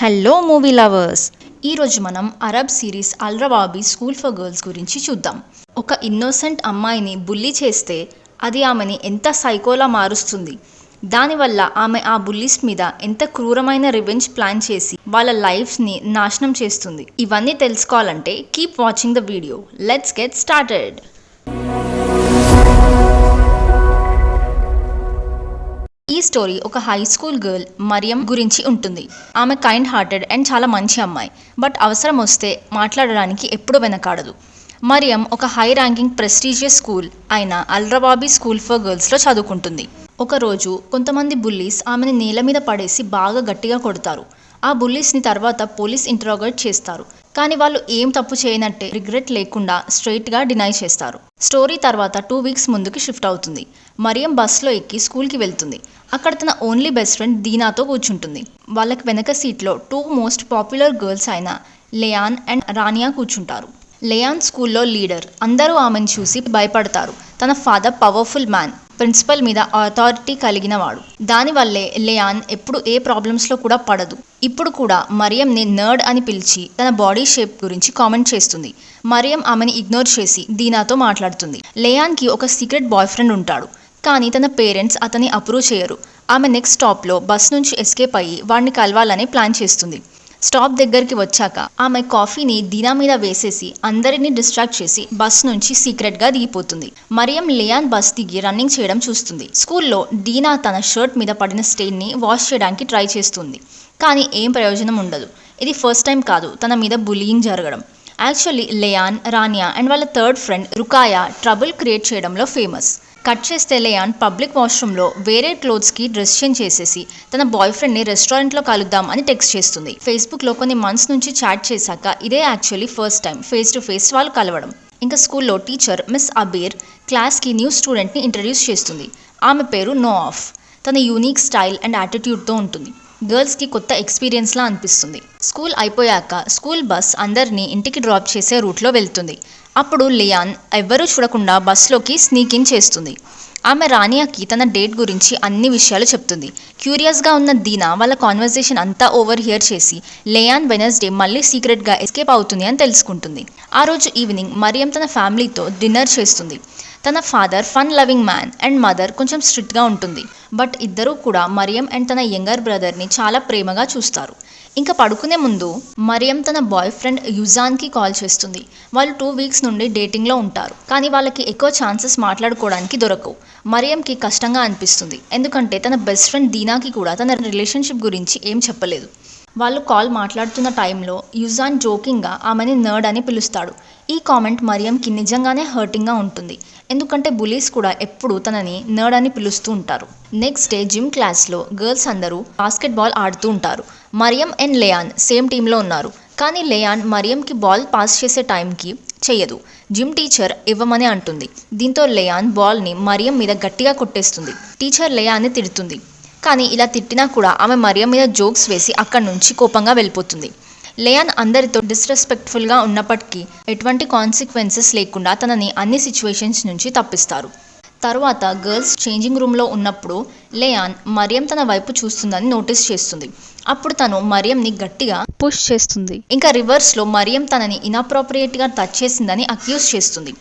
Hello movie lovers, ఈరోజు మనం Arab series Al Rawabi school for girls గురించి చూద్దాం. ఒక ఇన్నోసెంట్ అమ్మాయిని బుల్లీ చేస్తే అది ఆమెని ఎంత సైకోలా మారుస్తుంది. దానివల్ల ఆమె ఆ బుల్లీస్ మీద ఎంత క్రూరమైన రివెంజ్ ప్లాన్ చేసి వాళ్ళ లైఫ్స్ని నాశనం చేస్తుంది. ఇవన్నీ తెలుసుకోవాలంటే keep watching the video. Let's get started. ఈ స్టోరీ ఒక హై స్కూల్ గర్ల్ మరియం గురించి ఉంటుంది. ఆమె కైండ్ హార్టెడ్ అండ్ చాలా మంచి అమ్మాయి. బట్ అవసరం వస్తే మాట్లాడడానికి ఎప్పుడు వెనకాడదు. మరియం ఒక హై ర్యాంకింగ్ ప్రెస్టీజియస్ స్కూల్ అయిన అల్రవాబీ స్కూల్ ఫర్ గర్ల్స్లో చదువుకుంటుంది. ఒకరోజు కొంతమంది బుల్లీస్ ఆమెని నేల మీద పడేసి బాగా గట్టిగా కొడతారు. ఆ బుల్లీస్ని తర్వాత పోలీస్ ఇంటరాగేట్ చేస్తారు. కానీ వాళ్ళు ఏం తప్పు చేయనట్టే రిగ్రెట్ లేకుండా స్ట్రైట్గా డినై చేస్తారు. స్టోరీ తర్వాత 2 వీక్స్ ముందుకి షిఫ్ట్ అవుతుంది. మరియం బస్లో ఎక్కి స్కూల్కి వెళ్తుంది. అక్కడ తన ఓన్లీ బెస్ట్ ఫ్రెండ్ దీనాతో కూర్చుంటుంది. వాళ్ళకి వెనక సీట్లో 2 మోస్ట్ పాపులర్ గర్ల్స్ అయిన లేయాన్ అండ్ రానియా కూర్చుంటారు. లేయాన్ స్కూల్లో లీడర్. అందరూ ఆమెను చూసి భయపడతారు. తన ఫాదర్ పవర్ఫుల్ మ్యాన్, ప్రిన్సిపల్ మీద అథారిటీ కలిగిన వాడు. దానివల్లే లేయాన్ ఎప్పుడు ఏ ప్రాబ్లమ్స్లో కూడా పడదు. ఇప్పుడు కూడా మరియంని నర్డ్ అని పిలిచి తన బాడీ షేప్ గురించి కామెంట్ చేస్తుంది. మరియం ఆమెని ఇగ్నోర్ చేసి దీనాతో మాట్లాడుతుంది. లేయాన్కి ఒక సీక్రెట్ బాయ్ ఫ్రెండ్ ఉంటాడు. కానీ తన పేరెంట్స్ అతన్ని అప్రూవ్ చేయరు. ఆమె నెక్స్ట్ స్టాప్లో బస్ నుంచి ఎస్కేప్ అయ్యి వాడిని కలవాలని ప్లాన్ చేస్తుంది. స్టాప్ దగ్గరికి వచ్చాక ఆమె కాఫీని దీనా మీద వేసేసి అందరినీ డిస్ట్రాక్ట్ చేసి బస్ నుంచి సీక్రెట్గా దిగిపోతుంది. మరియం లేయాన్ బస్ దిగి రన్నింగ్ చేయడం చూస్తుంది. స్కూల్లో దీనా తన షర్ట్ మీద పడిన స్టెయిన్ని వాష్ చేయడానికి ట్రై చేస్తుంది. కానీ ఏం ప్రయోజనం ఉండదు. ఇది ఫస్ట్ టైం కాదు తన మీద బుల్లియింగ్ జరగడం. యాక్చువల్లీ లేయాన్, రానియా అండ్ వాళ్ళ థర్డ్ ఫ్రెండ్ రుకాయా ట్రబుల్ క్రియేట్ చేయడంలో ఫేమస్. కట్ చేస్తే లేయాన్ పబ్లిక్ వాష్రూమ్లో వేరే క్లోత్స్కి డ్రెస్ చేంజ్ చేసేసి తన బాయ్ ఫ్రెండ్ని రెస్టారెంట్లో కలుద్దాం అని టెక్స్ట్ చేస్తుంది. ఫేస్బుక్లో కొన్ని మంత్స్ నుంచి చాట్ చేశాక ఇదే actually first time face to face వాళ్ళు కలవడం. ఇంకా స్కూల్లో టీచర్ మిస్ అబీర్ క్లాస్కి న్యూ స్టూడెంట్ని ఇంట్రడ్యూస్ చేస్తుంది. ఆమె పేరు నోఆఫ్. తన యూనిక్ స్టైల్ అండ్ యాటిట్యూడ్తో ఉంటుంది. గర్ల్స్కి కొత్త ఎక్స్పీరియన్స్లా అనిపిస్తుంది. స్కూల్ అయిపోయాక స్కూల్ బస్ అందరినీ ఇంటికి డ్రాప్ చేసే రూట్లో వెళ్తుంది. అప్పుడు లియాన్ ఎవ్వరూ చూడకుండా బస్లోకి స్నీక్ ఇన్ చేస్తుంది. ఆమె రానియాకి తన డేట్ గురించి అన్ని విషయాలు చెప్తుంది. క్యూరియస్గా ఉన్న దీనా వాళ్ళ కాన్వర్సేషన్ అంతా ఓవర్ హియర్ చేసి లేయాన్ వెనస్డే మళ్ళీ సీక్రెట్గా ఎస్కేప్ అవుతుంది అని తెలుసుకుంటుంది. ఆ రోజు ఈవినింగ్ మరియం తన ఫ్యామిలీతో డిన్నర్ చేస్తుంది. తన father fun loving man and mother కొంచెం స్ట్రిక్ట్గా ఉంటుంది. బట్ ఇద్దరూ కూడా మరియం అండ్ తన యంగర్ బ్రదర్ని చాలా ప్రేమగా చూస్తారు. ఇంకా పడుకునే ముందు మరియం తన బాయ్ ఫ్రెండ్ యుజాన్కి కాల్ చేస్తుంది. వాళ్ళు 2 వీక్స్ నుండి డేటింగ్లో ఉంటారు. కానీ వాళ్ళకి ఎక్కువ ఛాన్సెస్ మాట్లాడుకోవడానికి దొరకవు. మరియంకి కష్టంగా అనిపిస్తుంది. ఎందుకంటే తన బెస్ట్ ఫ్రెండ్ దీనాకి కూడా తన రిలేషన్షిప్ గురించి ఏం చెప్పలేదు. వాళ్ళు కాల్ మాట్లాడుతున్న టైంలో యుజాన్ జోకింగ్గా ఆమెని నర్డ్ అని పిలుస్తాడు. ఈ కామెంట్ మరియంకి నిజంగానే హర్టింగ్గా ఉంటుంది. ఎందుకంటే బులీస్ కూడా ఎప్పుడు తనని నర్డ్ అని పిలుస్తూ ఉంటారు. నెక్స్ట్ డే జిమ్ క్లాస్లో గర్ల్స్ అందరూ బాస్కెట్బాల్ ఆడుతూ ఉంటారు. మరియం అండ్ లేయాన్ సేమ్ టీంలో ఉన్నారు. కానీ లేయాన్ మరియంకి బాల్ పాస్ చేసే టైంకి చెయ్యదు. జిమ్ టీచర్ ఇవ్వమని అంటుంది. దీంతో లేయాన్ బాల్ని మరియం మీద గట్టిగా కొట్టేస్తుంది. టీచర్ లేయాన్ని తిడుతుంది. కానీ ఇలా తిట్టినా కూడా ఆమె మరియం మీద జోక్స్ వేసి అక్కడి నుంచి కోపంగా వెళ్ళిపోతుంది. లేయాన్ అందరితో డిస్రెస్పెక్ట్ఫుల్గా ఉన్నప్పటికీ ఎటువంటి కాన్సిక్వెన్సెస్ లేకుండా తనని అన్ని సిచ్యువేషన్స్ నుంచి తప్పిస్తారు. తర్వాత గర్ల్స్ చేంజింగ్ రూమ్లో ఉన్నప్పుడు లేయాన్ మరియం తన వైపు చూస్తుందని నోటీస్ చేస్తుంది. అప్పుడు తను మరియంని గట్టిగా పుష్ చేస్తుంది. ఇంకా రివర్స్లో మరియం తనని ఇన్అప్రోప్రియేట్గా టచ్ చేసిందని అక్యూజ్ చేస్తుంది.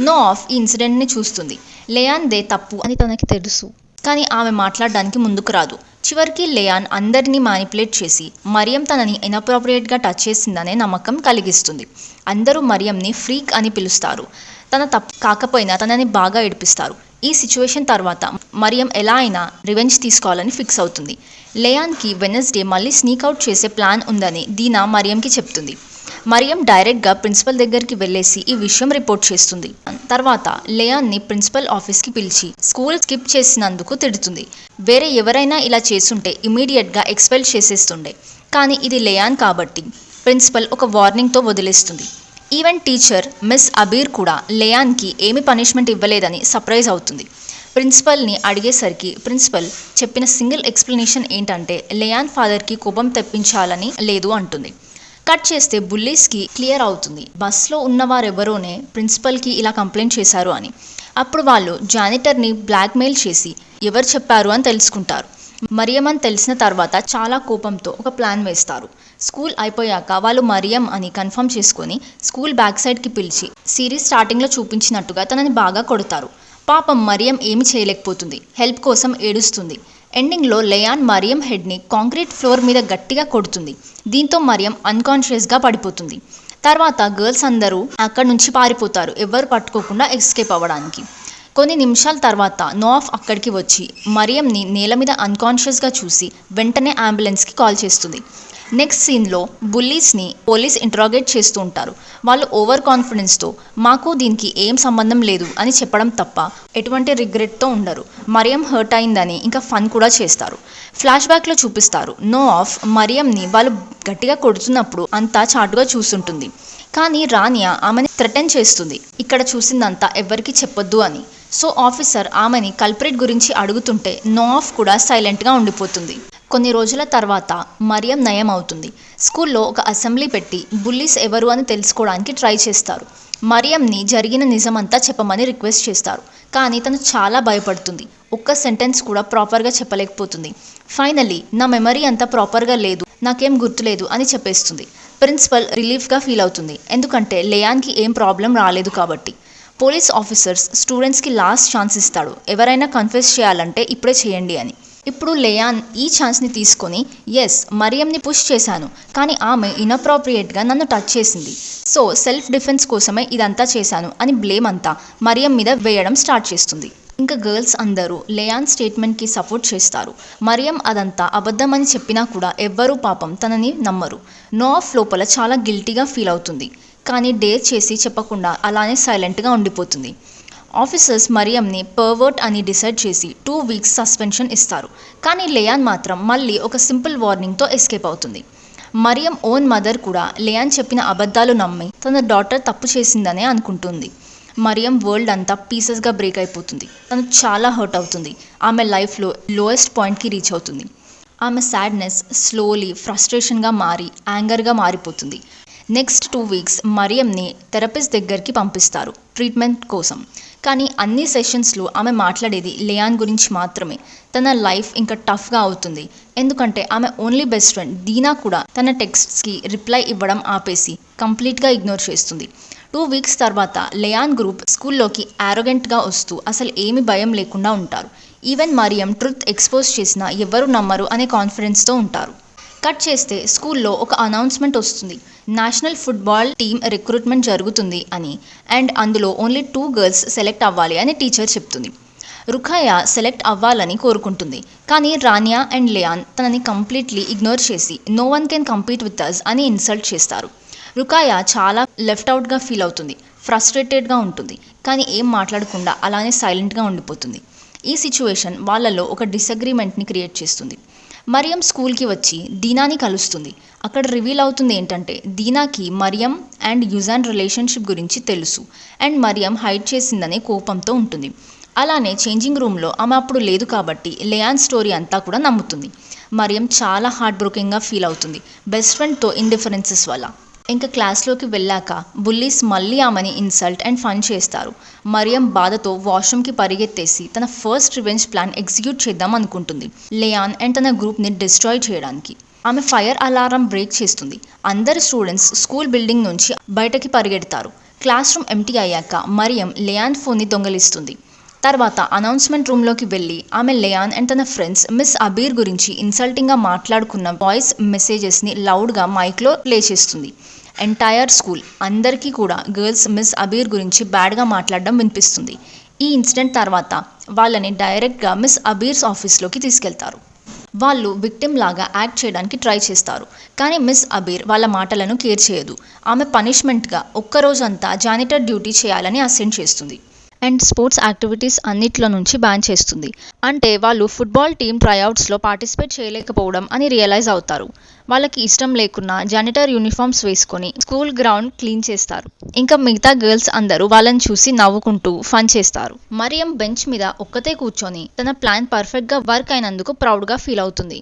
నోఆఫ్ ఈ ఇన్సిడెంట్ని చూస్తుంది. లేయాన్దే తప్పు అని తనకి తెలుసు. కానీ ఆమె మాట్లాడడానికి ముందుకు రాదు. చివరికి లేయాన్ అందరినీ మానిపులేట్ చేసి మరియం తనని ఇన్అప్రోప్రియేట్గా టచ్ చేసిందనే నమ్మకం కలిగిస్తుంది. అందరూ మరియంని ఫ్రీక్ అని పిలుస్తారు. తన తప్పు కాకపోయినా తనని బాగా ఏడిపిస్తారు. ఈ సిచ్యువేషన్ తర్వాత మరియం ఎలా అయినా రివెంజ్ తీసుకోవాలని ఫిక్స్ అవుతుంది. లేయాన్కి వెనస్డే మళ్ళీ స్నీక్అవుట్ చేసే ప్లాన్ ఉందని దీనా మరియంకి చెప్తుంది. మరియం డైరెక్ట్గా ప్రిన్సిపల్ దగ్గరికి వెళ్ళేసి ఈ విషయం రిపోర్ట్ చేస్తుంది. తర్వాత లేయాన్ని ప్రిన్సిపల్ ఆఫీస్కి పిలిచి స్కూల్ స్కిప్ చేసినందుకు తిడుతుంది. వేరే ఎవరైనా ఇలా చేసుంటే ఇమీడియట్గా ఎక్స్పెల్ చేసేస్తుండే. కానీ ఇది లేయాన్ కాబట్టి ప్రిన్సిపల్ ఒక వార్నింగ్తో వదిలేస్తుంది. ఈవెన్ టీచర్ మిస్ అబీర్ కూడా లేయాన్కి ఏమి పనిష్మెంట్ ఇవ్వలేదని సర్ప్రైజ్ అవుతుంది. ప్రిన్సిపల్ని అడిగేసరికి ప్రిన్సిపల్ చెప్పిన సింగిల్ ఎక్స్ప్లెనేషన్ ఏంటంటే లేయాన్ ఫాదర్కి కోపం తెప్పించాలని లేదు అంటుంది. కట్ చేస్తే బుల్లీస్కి క్లియర్ అవుతుంది బస్లో ఉన్నవారెవరోనే ప్రిన్సిపల్కి ఇలా కంప్లైంట్ చేశారు అని. అప్పుడు వాళ్ళు జానిటర్ని బ్లాక్మెయిల్ చేసి ఎవరు చెప్పారు అని తెలుసుకుంటారు. మరియం అని తెలిసిన తర్వాత చాలా కోపంతో ఒక ప్లాన్ వేస్తారు. స్కూల్ అయిపోయాక వాళ్ళు మరియం అని కన్ఫర్మ్ చేసుకొని స్కూల్ బ్యాక్ సైడ్కి పిలిచి సిరీస్ స్టార్టింగ్లో చూపించినట్టుగా తనని బాగా కొడతారు. పాపం మరియం ఏమి చేయలేకపోతుంది, హెల్ప్ కోసం ఏడుస్తుంది. ఎండింగ్లో లేయాన్ మరియం హెడ్ని కాంక్రీట్ ఫ్లోర్ మీద గట్టిగా కొడుతుంది. దీంతో మరియం అన్కాన్షియస్గా పడిపోతుంది. తర్వాత గర్ల్స్ అందరూ అక్కడి నుంచి పారిపోతారు, ఎవ్వరు పట్టుకోకుండా ఎస్కేప్ అవ్వడానికి. కొన్ని నిమిషాల తర్వాత నోఆఫ్ అక్కడికి వచ్చి మరియంని నేల మీద అన్కాన్షియస్గా చూసి వెంటనే అంబులెన్స్కి కాల్ చేస్తుంది. నెక్స్ట్ సీన్లో బుల్లీస్ని పోలీస్ ఇంట్రాగేట్ చేస్తూ ఉంటారు. వాళ్ళు ఓవర్ కాన్ఫిడెన్స్తో మాకు దీనికి ఏం సంబంధం లేదు అని చెప్పడం తప్ప ఎటువంటి రిగ్రెట్తో ఉండరు. మరియం హర్ట్ అయిందని ఇంకా ఫన్ కూడా చేస్తారు. ఫ్లాష్ బ్యాక్లో చూపిస్తారు నోఆఫ్ మరియంని వాళ్ళు గట్టిగా కొడుతున్నప్పుడు అంతా చాటుగా చూస్తుంటుంది. కానీ రానియా ఆమెని థ్రెటన్ చేస్తుంది, ఇక్కడ చూసిందంతా ఎవ్వరికీ చెప్పొద్దు అని. సో ఆఫీసర్ ఆమెని కల్ప్రిట్ గురించి అడుగుతుంటే నోఆఫ్ కూడా సైలెంట్గా ఉండిపోతుంది. కొన్ని రోజుల తర్వాత మరియం నయం అవుతుంది. స్కూల్లో ఒక అసెంబ్లీ పెట్టి బుల్లీస్ ఎవరు అని తెలుసుకోవడానికి ట్రై చేస్తారు. మరియంని జరిగిన నిజమంతా చెప్పమని రిక్వెస్ట్ చేస్తారు. కానీ తను చాలా భయపడుతుంది, ఒక్క సెంటెన్స్ కూడా ప్రాపర్గా చెప్పలేకపోతుంది. ఫైనలీ నా మెమరీ అంతా ప్రాపర్గా లేదు, నాకేం గుర్తులేదు అని చెప్పేస్తుంది. ప్రిన్సిపల్ రిలీఫ్గా ఫీల్ అవుతుంది, ఎందుకంటే లేయాన్కి ఏం ప్రాబ్లం రాలేదు కాబట్టి. పోలీస్ ఆఫీసర్స్ స్టూడెంట్స్కి లాస్ట్ ఛాన్స్ ఇస్తాడు, ఎవరైనా కన్ఫెస్ చేయాలంటే ఇప్పుడే చేయండి అని. ఇప్పుడు లేయాన్ ఈ ఛాన్స్ని తీసుకొని ఎస్ మరియంని పుష్ చేశాను, కానీ ఆమె ఇన్అప్రోప్రియేట్గా నన్ను టచ్ చేసింది, సో సెల్ఫ్ డిఫెన్స్ కోసమే ఇదంతా చేశాను అని బ్లేమ్ అంతా మరియం మీద వేయడం స్టార్ట్ చేస్తుంది. ఇంకా గర్ల్స్ అందరూ లేయాన్ స్టేట్మెంట్కి సపోర్ట్ చేస్తారు. మరియం అదంతా అబద్ధమని చెప్పినా కూడా ఎవ్వరూ పాపం తనని నమ్మరు. నోఆఫ్ లోపల చాలా గిల్టీగా ఫీల్ అవుతుంది, కానీ డేర్ చేసి చెప్పకుండా అలానే సైలెంట్గా ఉండిపోతుంది. ఆఫీసర్స్ మరియంని పర్వర్ట్ అని డిసైడ్ చేసి 2 వీక్స్ సస్పెన్షన్ ఇస్తారు. కానీ లేయాన్ మాత్రం మళ్ళీ ఒక సింపుల్ వార్నింగ్తో ఎస్కేప్ అవుతుంది. మరియం ఓన్ మదర్ కూడా లేయాన్ చెప్పిన అబద్ధాలు నమ్మి తన డాటర్ తప్పు చేసిందనే అనుకుంటుంది. మరియం వరల్డ్ అంతా పీసెస్గా బ్రేక్ అయిపోతుంది. తను చాలా హర్ట్ అవుతుంది, ఆమె లైఫ్లో లోయెస్ట్ పాయింట్కి రీచ్ అవుతుంది. ఆమె సాడ్నెస్ స్లోలీ ఫ్రస్ట్రేషన్గా మారి యాంగర్గా మారిపోతుంది. నెక్స్ట్ 2 వీక్స్ మరియంని థెరపిస్ట్ దగ్గరికి పంపిస్తారు ట్రీట్మెంట్ కోసం. కానీ అన్ని సెషన్స్లో ఆమె మాట్లాడేది లేయాన్ గురించి మాత్రమే. తన లైఫ్ ఇంకా టఫ్గా అవుతుంది, ఎందుకంటే ఆమె ఓన్లీ బెస్ట్ ఫ్రెండ్ దీనా కూడా తన టెక్స్ట్స్కి రిప్లై ఇవ్వడం ఆపేసి కంప్లీట్గా ఇగ్నోర్ చేస్తుంది. 2 వీక్స్ తర్వాత లేయాన్ గ్రూప్ స్కూల్లోకి ఆరోగెంట్గా వస్తూ అసలు ఏమి భయం లేకుండా ఉంటారు. ఈవెన్ మరియం ట్రుత్ ఎక్స్పోజ్ చేసినా ఎవరు నమ్మరు అనే కాన్ఫిడెన్స్తో ఉంటారు. కట్ చేస్తే స్కూల్లో ఒక అనౌన్స్మెంట్ వస్తుంది, నేషనల్ ఫుట్బాల్ టీమ్ రిక్రూట్మెంట్ జరుగుతుంది అని, అండ్ అందులో ఓన్లీ 2 గర్ల్స్ సెలెక్ట్ అవ్వాలి అని టీచర్ చెప్తుంది. రుఖాయా సెలెక్ట్ అవ్వాలని కోరుకుంటుంది, కానీ రానియా అండ్ లేయాన్ తనని కంప్లీట్లీ ఇగ్నోర్ చేసి no one can compete with us అని ఇన్సల్ట్ చేస్తారు. రుఖాయా చాలా లెఫ్ట్ అవుట్గా ఫీల్ అవుతుంది, ఫ్రస్ట్రేటెడ్గా ఉంటుంది, కానీ ఏం మాట్లాడకుండా అలానే సైలెంట్గా ఉండిపోతుంది. ఈ సిచ్యువేషన్ వాళ్ళలో ఒక డిసగ్రిమెంట్ని క్రియేట్ చేస్తుంది. మరియం స్కూల్కి వచ్చి దీనాని కలుస్తుంది. అక్కడ రివీల్ అవుతుంది ఏంటంటే దీనాకి మరియం అండ్ యుజాన్ రిలేషన్షిప్ గురించి తెలుసు, అండ్ మరియం హైడ్ చేసిందనే కోపంతో ఉంటుంది. అలానే చేంజింగ్ రూమ్లో ఆమె అప్పుడు లేదు కాబట్టి లేయాన్ స్టోరీ అంతా కూడా నమ్ముతుంది. మరియం చాలా హార్ట్ బ్రోకింగ్గా ఫీల్ అవుతుంది బెస్ట్ ఫ్రెండ్తో ఇండిఫరెన్సెస్ వల్ల. ఇంకా క్లాస్లోకి వెళ్ళాక బుల్లీస్ మళ్ళీ ఆమెని ఇన్సల్ట్ అండ్ ఫన్ చేస్తారు. మరియం బాధతో వాష్రూమ్కి పరిగెత్తేసి తన ఫస్ట్ రివెంజ్ ప్లాన్ ఎగ్జిక్యూట్ చేద్దాం అనుకుంటుంది, లేయాన్ అండ్ తన గ్రూప్ని డిస్ట్రాయ్ చేయడానికి. ఆమె ఫైర్ అలారం బ్రేక్ చేస్తుంది. అందరు స్టూడెంట్స్ స్కూల్ బిల్డింగ్ నుంచి బయటకి పరిగెడతారు. క్లాస్ రూమ్ ఎంటీ అయ్యాక మరియం లేయాన్ ఫోన్ని దొంగలిస్తుంది. తర్వాత అనౌన్స్మెంట్ రూమ్లోకి వెళ్ళి ఆమె లేయాన్ అండ్ తన ఫ్రెండ్స్ మిస్ అబీర్ గురించి ఇన్సల్టింగ్గా మాట్లాడుకున్న వాయిస్ మెసేజెస్ని లౌడ్గా మైక్లో ప్లే చేస్తుంది. ఎంటైర్ స్కూల్ అందరికీ కూడా గర్ల్స్ మిస్ అబీర్ గురించి బ్యాడ్గా మాట్లాడడం వినిపిస్తుంది. ఈ ఇన్సిడెంట్ తర్వాత వాళ్ళని డైరెక్ట్గా మిస్ అబీర్స్ ఆఫీస్లోకి తీసుకెళ్తారు. వాళ్ళు విక్టిమ్ లాగా యాక్ట్ చేయడానికి ట్రై చేస్తారు, కానీ మిస్ అబీర్ వాళ్ళ మాటలను కేర్ చేయదు. ఆమె పనిష్మెంట్గా ఒక్కరోజంతా జానిటర్ డ్యూటీ చేయాలని అసెంట్ చేస్తుంది అండ్ స్పోర్ట్స్ యాక్టివిటీస్ అన్నిట్లో నుంచి బ్యాన్ చేస్తుంది. అంటే వాళ్ళు ఫుట్బాల్ టీమ్ ట్రైఅవుట్స్లో పార్టిసిపేట్ చేయలేకపోవడం అని రియలైజ్ అవుతారు. వాళ్ళకి ఇష్టం లేకున్నా జానిటర్ యూనిఫామ్స్ వేసుకొని స్కూల్ గ్రౌండ్ క్లీన్ చేస్తారు. ఇంకా మిగతా గర్ల్స్ అందరూ వాళ్ళని చూసి నవ్వుకుంటూ ఫన్ చేస్తారు. మరియం బెంచ్ మీద ఒక్కతే కూర్చొని తన ప్లాన్ పర్ఫెక్ట్గా వర్క్ అయినందుకు ప్రౌడ్గా ఫీల్ అవుతుంది.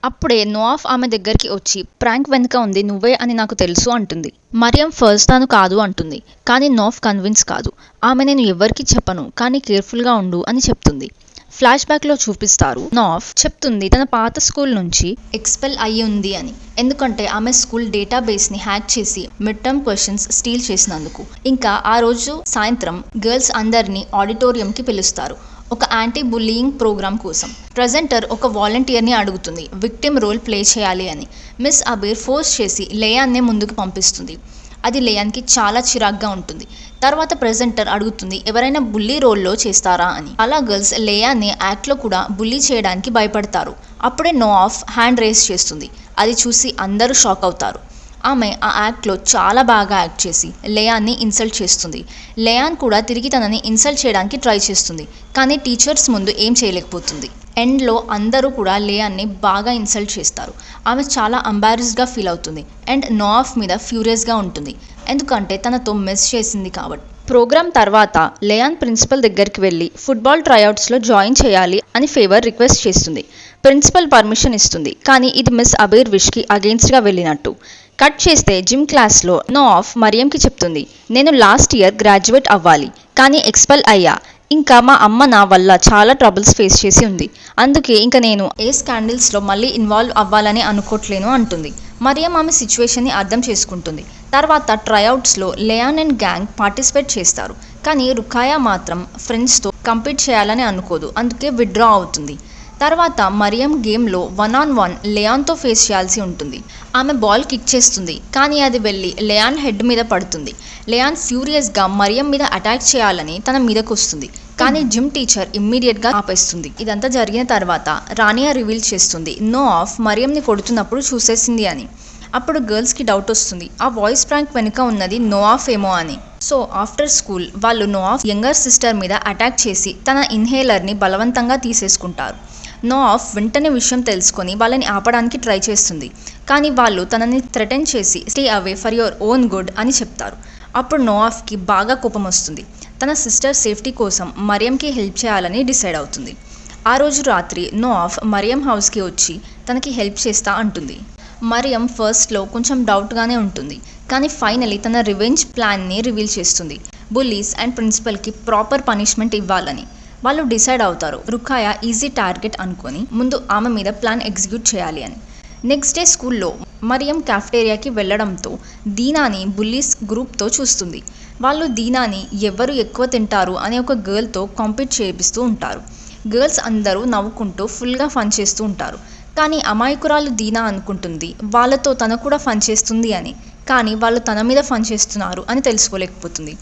అప్పుడే నోఆఫ్ ఆమె దగ్గరికి వచ్చి ప్రాంక్ వెనుక ఉంది నువ్వే అని నాకు తెలుసు అంటుంది. మరియం ఫస్ట్ తాను కాదు అంటుంది, కానీ నోఆఫ్ కన్విన్స్ కాదు. ఆమె నేను ఎవరికి చెప్పను కానీ కేర్ఫుల్గా ఉండు అని చెప్తుంది. ఫ్లాష్ బ్యాక్ లో చూపిస్తారు నాఫ్ చెప్తుంది తన పాత స్కూల్ నుంచి ఎక్స్పెల్ అయ్యి ఉంది అని. ఎందుకంటే ఆమె స్కూల్ డేటాబేస్ ని హ్యాక్ చేసి మిడ్ టర్మ్ క్వశ్చన్స్ స్టీల్ చేసినందుకు. ఇంకా ఆ రోజు సాయంత్రం గర్ల్స్ అందరినీ ఆడిటోరియం కి పిలుస్తారు ఒక యాంటీ బుల్లియింగ్ ప్రోగ్రామ్ కోసం. ప్రెజెంటర్ ఒక వాలంటీర్ని అడుగుతుంది విక్టిమ్ రోల్ ప్లే చేయాలి అని. మిస్ అబీర్ ఫోర్స్ చేసి లేయాన్నే ముందుకు పంపిస్తుంది. అది లేయాన్కి చాలా చిరాగ్గా ఉంటుంది. తర్వాత ప్రెజెంటర్ అడుగుతుంది ఎవరైనా బుల్లీ రోల్లో చేస్తారా అని. అలా గర్ల్స్ లేయాన్ని యాక్ట్లో కూడా బుల్లీ చేయడానికి భయపడతారు. అప్పుడే నోఆఫ్ హ్యాండ్ రేస్ చేస్తుంది. అది చూసి అందరూ షాక్ అవుతారు. ఆమె ఆ యాక్ట్లో చాలా బాగా యాక్ట్ చేసి లేయాన్ని ఇన్సల్ట్ చేస్తుంది. లేయాన్ కూడా తిరిగి తనని ఇన్సల్ట్ చేయడానికి ట్రై చేస్తుంది. కానీ టీచర్స్ ముందు ఏం చేయలేకపోతుంది. ఎండ్లో అందరూ కూడా లేయాన్ని బాగా ఇన్సల్ట్ చేస్తారు. ఆమె చాలా ఎంబారస్డ్గా ఫీల్ అవుతుంది అండ్ నోఆఫ్ మీద ఫ్యూరియస్గా ఉంటుంది. ఎందుకంటే తనతో మిస్ చేసింది కాబట్టి. ప్రోగ్రామ్ తర్వాత లేయాన్ ప్రిన్సిపల్ దగ్గరికి వెళ్ళి ఫుట్బాల్ ట్రైఅవుట్స్లో జాయిన్ చేయాలి అని ఫేవర్ రిక్వెస్ట్ చేస్తుంది. ప్రిన్సిపల్ పర్మిషన్ ఇస్తుంది. కానీ ఇది మిస్ అబీర్ విష్కి అగెయిన్స్ట్గా వెళ్ళినట్టు. కట్ చేస్తే జిమ్ క్లాస్లో నోఆఫ్ మరియంకి చెప్తుంది నేను లాస్ట్ ఇయర్ గ్రాడ్యుయేట్ అవ్వాలి కానీ ఎక్స్పెల్ అయ్యా. ఇంకా మా అమ్మ నా వల్ల చాలా ట్రబుల్స్ ఫేస్ చేసి ఉంది. అందుకే ఇంకా నేను ఏ స్కాండిల్స్లో మళ్ళీ ఇన్వాల్వ్ అవ్వాలని అనుకోవట్లేను అంటుంది. మరియం ఆమె సిచ్యువేషన్ని అర్థం చేసుకుంటుంది. తర్వాత ట్రైఅవుట్స్లో లేయాన్ అండ్ గ్యాంగ్ పార్టిసిపేట్ చేస్తారు. కానీ రుఖాయా మాత్రం ఫ్రెండ్స్తో కంపీట్ చేయాలని అనుకోదు. అందుకే విత్డ్రా అవుతుంది. తర్వాత మరియం గేమ్లో 1-on-1 లేయాన్తో ఫేస్ చేయాల్సి ఉంటుంది. ఆమె బాల్ కిక్ చేస్తుంది కానీ అది వెళ్ళి లేయాన్ హెడ్ మీద పడుతుంది. లేయాన్ ఫ్యూరియస్గా మరియం మీద అటాక్ చేయాలని తన మీదకు వస్తుంది. కానీ జిమ్ టీచర్ ఇమ్మీడియట్గా ఆపేస్తుంది. ఇదంతా జరిగిన తర్వాత రానియా రివీల్ చేస్తుంది నోఆఫ్ మరియంని కొడుతున్నప్పుడు చూసేసింది అని. అప్పుడు గర్ల్స్కి డౌట్ వస్తుంది ఆ వాయిస్ ప్రాంక్ వెనుక ఉన్నది నోఆఫ్ ఏమో అని. సో ఆఫ్టర్ స్కూల్ వాళ్ళు నోఆఫ్ యంగర్ సిస్టర్ మీద అటాక్ చేసి తన ఇన్హేలర్ని బలవంతంగా తీసేసుకుంటారు. నోఆఫ్ వెంటనే విషయం తెలుసుకొని వాళ్ళని ఆపడానికి ట్రై చేస్తుంది. కానీ వాళ్ళు తనని థ్రెటన్ చేసి stay away for your own good అని చెప్తారు. అప్పుడు నోఆఫ్కి బాగా కోపం వస్తుంది. తన సిస్టర్ సేఫ్టీ కోసం మరియంకి హెల్ప్ చేయాలని డిసైడ్ అవుతుంది. ఆ రోజు రాత్రి నోఆఫ్ మరియం హౌస్కి వచ్చి తనకి హెల్ప్ చేస్తా అంటుంది. మరియం ఫస్ట్లో కొంచెం డౌట్గానే ఉంటుంది. కానీ ఫైనలీ తన రివెంజ్ ప్లాన్ని రివీల్ చేస్తుంది. బుల్లీస్ అండ్ ప్రిన్సిపల్కి ప్రాపర్ పనిష్మెంట్ ఇవ్వాలని. వాళ్ళు డిసైడ్ అవుతారు రుఖాయా ఈజీ టార్గెట్ అనుకొని ముందు ఆమె మీద ప్లాన్ ఎగ్జిక్యూట్ చేయాలి అని. నెక్స్ట్ డే స్కూల్లో మరియం క్యాఫ్టేరియాకి వెళ్ళడంతో దీనాని బుల్లీస్ గ్రూప్తో చూస్తుంది. వాళ్ళు దీనాని ఎవరు ఎక్కువ తింటారు అనే ఒక గర్ల్తో కాంపీట్ చేపిస్తూ ఉంటారు. గర్ల్స్ అందరూ నవ్వుకుంటూ ఫుల్గా ఫన్ చేస్తూ ఉంటారు. కానీ అమాయకురాలు దీనా అనుకుంటుంది వాళ్ళతో తన కూడా ఫన్ చేస్తుంది అని. కానీ వాళ్ళు తన మీద ఫన్ చేస్తున్నారు అని తెలుసుకోలేకపోతుంది.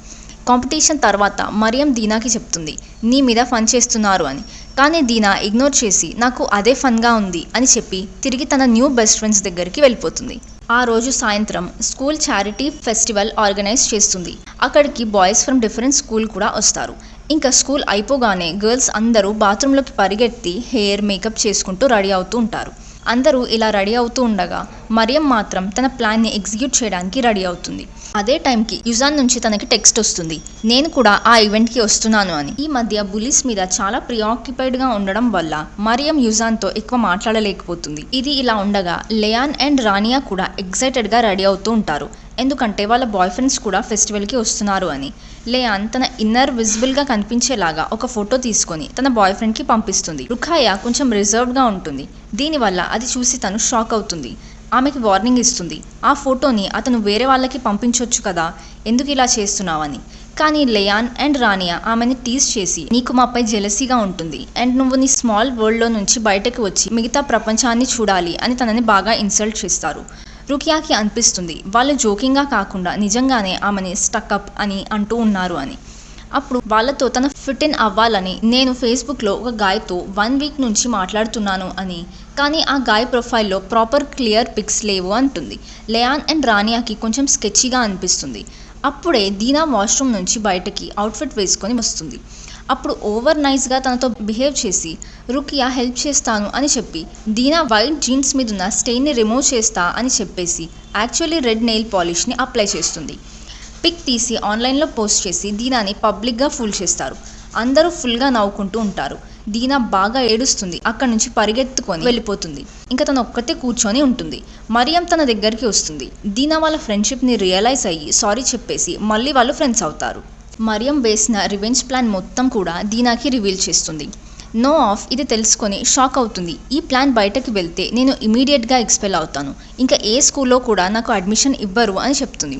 కాంపిటీషన్ తర్వాత మరియం దీనాకి చెప్తుంది నీ మీద ఫన్ చేస్తున్నారు అని. కానీ దీనా ఇగ్నోర్ చేసి నాకు అదే ఫన్గా ఉంది అని చెప్పి తిరిగి తన న్యూ బెస్ట్ ఫ్రెండ్స్ దగ్గరికి వెళ్ళిపోతుంది. ఆ రోజు సాయంత్రం స్కూల్ చారిటీ ఫెస్టివల్ ఆర్గనైజ్ చేస్తుంది. అక్కడికి బాయ్స్ ఫ్రమ్ డిఫరెంట్ స్కూల్ కూడా వస్తారు. ఇంకా స్కూల్ అయిపోగానే గర్ల్స్ అందరూ బాత్రూంలోకి పరిగెత్తి హెయిర్ మేకప్ చేసుకుంటూ రెడీ అవుతూ ఉంటారు. అందరూ ఇలా రెడీ అవుతూ ఉండగా మరియం మాత్రం తన ప్లాన్ని ఎగ్జిక్యూట్ చేయడానికి రెడీ అవుతుంది. అదే టైంకి యుజాన్ నుంచి తనకి టెక్స్ట్ వస్తుంది నేను కూడా ఆ ఈవెంట్కి వస్తున్నాను అని. ఈ మధ్య బులీస్ మీద చాలా ప్రియాక్యుపైడ్గా ఉండడం వల్ల మరియం యుజాన్తో ఎక్కువ మాట్లాడలేకపోతుంది. ఇది ఇలా ఉండగా లేయాన్ అండ్ రానియా కూడా ఎక్సైటెడ్గా రెడీ అవుతూ ఉంటారు. ఎందుకంటే వాళ్ళ బాయ్ ఫ్రెండ్స్ కూడా ఫెస్టివల్కి వస్తున్నారు అని. లేయాన్ తన ఇన్నర్ విజిబుల్గా కనిపించేలాగా ఒక ఫోటో తీసుకొని తన బాయ్ ఫ్రెండ్కి పంపిస్తుంది. రుఖాయా కొంచెం రిజర్వ్డ్గా ఉంటుంది. దీనివల్ల అది చూసి తను షాక్ అవుతుంది. ఆమెకి వార్నింగ్ ఇస్తుంది ఆ ఫోటోని అతను వేరే వాళ్ళకి పంపించవచ్చు కదా ఎందుకు ఇలా చేస్తున్నావని. కానీ లేయాన్ అండ్ రానియా ఆమెని టీజ్ చేసి నీకు మాపై జెలసీగా ఉంటుంది అండ్ నువ్వు నీ స్మాల్ వరల్డ్లో నుంచి బయటకు వచ్చి మిగతా ప్రపంచాన్ని చూడాలి అని తనని బాగా ఇన్సల్ట్ చేస్తారు. రుఖియాకి అనిపిస్తుంది వాళ్ళు జోకింగ్గా కాకుండా నిజంగానే ఆమెని స్టక్అప్ అని అంటూ ఉన్నారు అని. అప్పుడు వాళ్ళతో తన ఫిట్ ఇన్ అవ్వాలని నేను ఫేస్బుక్లో ఒక గాయ్తో 1 వీక్ నుంచి మాట్లాడుతున్నాను అని. కానీ ఆ గాయ్ ప్రొఫైల్లో ప్రాపర్ క్లియర్ పిక్స్ లేవు అంటుంది. లేయాన్ అండ్ రానియాకి కొంచెం స్కెచీగా అనిపిస్తుంది. అప్పుడే దీనా వాష్రూమ్ నుంచి బయటకి అవుట్ఫిట్ వేసుకొని వస్తుంది. అప్పుడు ఓవర్ నైస్గా తనతో బిహేవ్ చేసి రుఖియా హెల్ప్ చేస్తాను అని చెప్పి దీనా వైట్ జీన్స్ మీద ఉన్న స్టెయిన్ని రిమూవ్ చేస్తా అని చెప్పేసి యాక్చువల్లీ రెడ్ నెయిల్ పాలిష్ని అప్లై చేస్తుంది. పిక్ తీసి ఆన్లైన్లో పోస్ట్ చేసి దీనాని పబ్లిక్గా ఫూల్ చేస్తారు. అందరూ ఫుల్గా నవ్వుకుంటూ ఉంటారు. దీనా బాగా ఏడుస్తుంది. అక్కడి నుంచి పరిగెత్తుకొని వెళ్ళిపోతుంది. ఇంకా తను ఒక్కతే కూర్చొని ఉంటుంది. మరియం తన దగ్గరికి వస్తుంది. దీనా వాళ్ళ ఫ్రెండ్షిప్ని రియలైజ్ అయ్యి సారీ చెప్పేసి మళ్ళీ వాళ్ళు ఫ్రెండ్స్ అవుతారు. మరియం వేసిన రివెంజ్ ప్లాన్ మొత్తం కూడా దీనాకి రివీల్ చేస్తుంది. నో ఆఫ్ ఇది తెలుసుకొని షాక్ అవుతుంది. ఈ ప్లాన్ బయటకి వెళ్తే నేను ఇమీడియట్గా ఎక్స్పెల్ అవుతాను, ఇంకా ఏ స్కూల్లో కూడా నాకు అడ్మిషన్ ఇవ్వరు అని చెప్తుంది.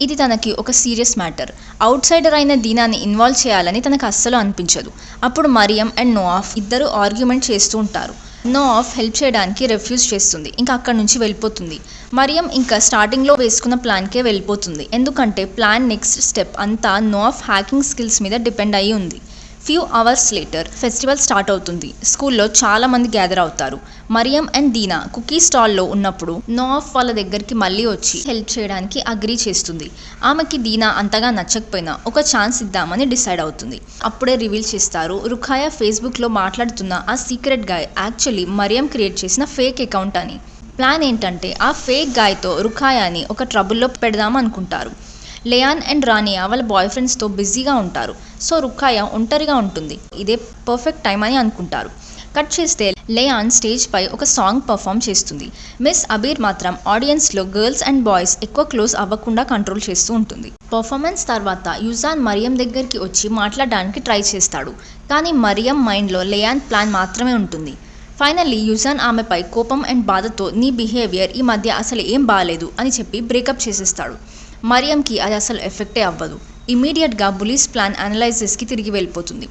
ఇది తనకి ఒక సీరియస్ మ్యాటర్. అవుట్ సైడర్ అయిన దీనాని ఇన్వాల్వ్ చేయాలని తనకు అస్సలు అనిపించదు. అప్పుడు మరియం అండ్ నో ఆఫ్ ఇద్దరు ఆర్గ్యుమెంట్ చేస్తూ ఉంటారు. నో ఆఫ్ హెల్ప్ చేయడానికి రిఫ్యూజ్ చేస్తుంది, ఇంకా అక్కడి నుంచి వెళ్ళిపోతుంది. మరియం ఇంకా స్టార్టింగ్లో వేసుకున్న ప్లాన్కే వెళ్ళిపోతుంది, ఎందుకంటే ప్లాన్ నెక్స్ట్ స్టెప్ అంతా నో ఆఫ్ హ్యాకింగ్ స్కిల్స్ మీద డిపెండ్ అయ్యి ఉంది. Few hours later festival start అవుతుంది. స్కూల్లో చాలా మంది గ్యాదర్ అవుతారు. మరియం అండ్ దీనా కుకీ స్టాల్లో ఉన్నప్పుడు నో ఆఫ్ వాళ్ళ దగ్గరికి మళ్ళీ వచ్చి హెల్ప్ చేయడానికి అగ్రీ చేస్తుంది. ఆమెకి దీనా అంతగా నచ్చకపోయినా ఒక ఛాన్స్ ఇద్దామని డిసైడ్ అవుతుంది. అప్పుడే రివీల్ చేస్తారు, రుఖాయా ఫేస్బుక్లో మాట్లాడుతున్న ఆ secret guy actually Mariam create చేసిన ఫేక్ అకౌంట్ అని. ప్లాన్ ఏంటంటే ఆ ఫేక్ గాయ్తో రుఖాయాని ఒక ట్రబుల్లో పెడదాం అనుకుంటారు. లేయాన్ అండ్ రానియా వాళ్ళ బాయ్ ఫ్రెండ్స్తో బిజీగా ఉంటారు. సో రుఖాయా ఒంటరిగా ఉంటుంది. ఇదే పర్ఫెక్ట్ టైం అని అనుకుంటారు. కట్ చేస్తే లేయాన్ స్టేజ్ పై ఒక సాంగ్ పర్ఫామ్ చేస్తుంది. మిస్ అబీర్ మాత్రం ఆడియన్స్లో గర్ల్స్ అండ్ బాయ్స్ ఎక్కువ క్లోజ్ అవ్వకుండా కంట్రోల్ చేస్తూ ఉంటుంది. పర్ఫార్మెన్స్ తర్వాత యుజాన్ మరియం దగ్గరికి వచ్చి మాట్లాడడానికి ట్రై చేస్తాడు. కానీ మరియం మైండ్లో లేయాన్ ప్లాన్ మాత్రమే ఉంటుంది. ఫైనల్లీ యుజాన్ ఆమెపై కోపం అండ్ బాధతో నీ బిహేవియర్ ఈ మధ్య అసలు ఏం బాగాలేదు అని చెప్పి బ్రేకప్ చేసేస్తాడు. మరియంకి అది అసలు ఎఫెక్టే అవ్వదు. ఇమీడియట్గా బులీస్ ప్లాన్ అనలైజెస్కి తిరిగి వెళ్ళిపోతుంది.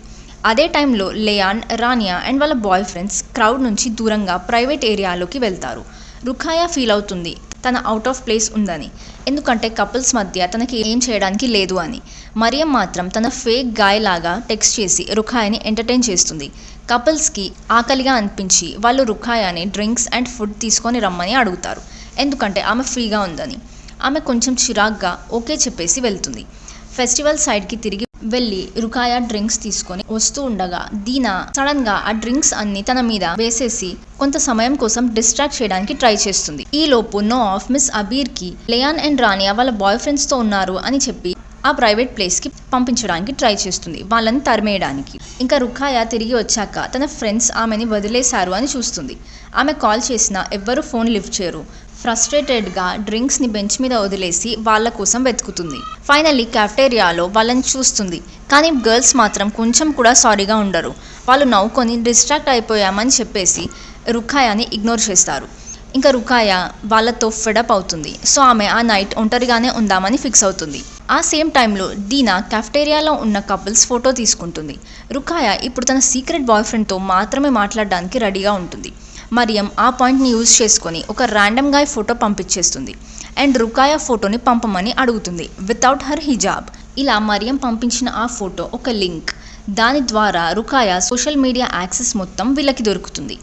అదే టైంలో లేయాన్, రానియా అండ్ వాళ్ళ బాయ్ ఫ్రెండ్స్ క్రౌడ్ నుంచి దూరంగా ప్రైవేట్ ఏరియాలోకి వెళ్తారు. రుఖాయా ఫీల్ అవుతుంది తన అవుట్ ఆఫ్ ప్లేస్ ఉందని, ఎందుకంటే కపుల్స్ మధ్య తనకి ఏం చేయడానికి లేదు అని. మరియం మాత్రం తన ఫేక్ గాయ్ లాగా టెక్స్ట్ చేసి రుఖాయాని ఎంటర్టైన్ చేస్తుంది. కపుల్స్కి ఆకలిగా అనిపించి వాళ్ళు రుఖాయాని డ్రింక్స్ అండ్ ఫుడ్ తీసుకొని రమ్మని అడుగుతారు, ఎందుకంటే ఆమె ఫ్రీగా ఉందని. ఆమె కొంచెం చిరాగ్గా ఓకే చెప్పేసి వెళ్తుంది. ఫెస్టివల్ సైడ్కి తిరిగి వెళ్ళి రుఖాయా డ్రింక్స్ తీసుకొని వస్తూ ఉండగా దీనా సడన్గా ఆ డ్రింక్స్ అన్ని తన మీద వేసేసి కొంత సమయం కోసం డిస్ట్రాక్ట్ చేయడానికి ట్రై చేస్తుంది. ఈ లోపు నో ఆఫ్ మిస్ అబీర్కి లేయాన్ అండ్ రానియా వాళ్ళ బాయ్ ఫ్రెండ్స్తో ఉన్నారు అని చెప్పి ఆ ప్రైవేట్ ప్లేస్కి పంపించడానికి ట్రై చేస్తుంది, వాళ్ళని తరిమేయడానికి. ఇంకా రుఖాయా తిరిగి వచ్చాక తన ఫ్రెండ్స్ ఆమెని వదిలేశారు అని చూస్తుంది. ఆమె కాల్ చేసినా ఎవ్వరూ ఫోన్ లిఫ్ట్ చేయరు. ఫ్రస్ట్రేటెడ్గా డ్రింక్స్ని బెంచ్ మీద వదిలేసి వాళ్ళ కోసం వెతుకుతుంది. ఫైనల్లీ క్యాఫ్టేరియాలో వాళ్ళని చూస్తుంది, కానీ గర్ల్స్ మాత్రం కొంచెం కూడా సారీగా ఉండరు. వాళ్ళు నవ్వుకొని డిస్ట్రాక్ట్ అయిపోయామని చెప్పేసి రుఖాయాని ఇగ్నోర్ చేస్తారు. ఇంకా రుఖాయా వాళ్ళతో ఫెడప్ అవుతుంది. సో ఆమె ఆ నైట్ ఒంటరిగానే ఉందామని ఫిక్స్ అవుతుంది. ఆ సేమ్ టైంలో దీనా క్యాఫ్టేరియాలో ఉన్న కపుల్స్ ఫోటో తీసుకుంటుంది. రుఖాయా ఇప్పుడు తన సీక్రెట్ బాయ్ ఫ్రెండ్తో మాత్రమే మాట్లాడడానికి రెడీగా ఉంటుంది. మరియం ఆ పాయింట్ని యూజ్ చేసుకొని ఒక ర్యాండమ్ గాయ్ ఫోటో పంపించేస్తుంది అండ్ రుఖాయా ఫోటోని పంపమని అడుగుతుంది వితౌట్ హర్ హిజాబ్. ఇలా మరియం పంపించిన ఆ ఫోటో ఒక లింక్. దాని ద్వారా రుఖాయా సోషల్ మీడియా యాక్సెస్ మొత్తం వీళ్ళకి దొరుకుతుంది.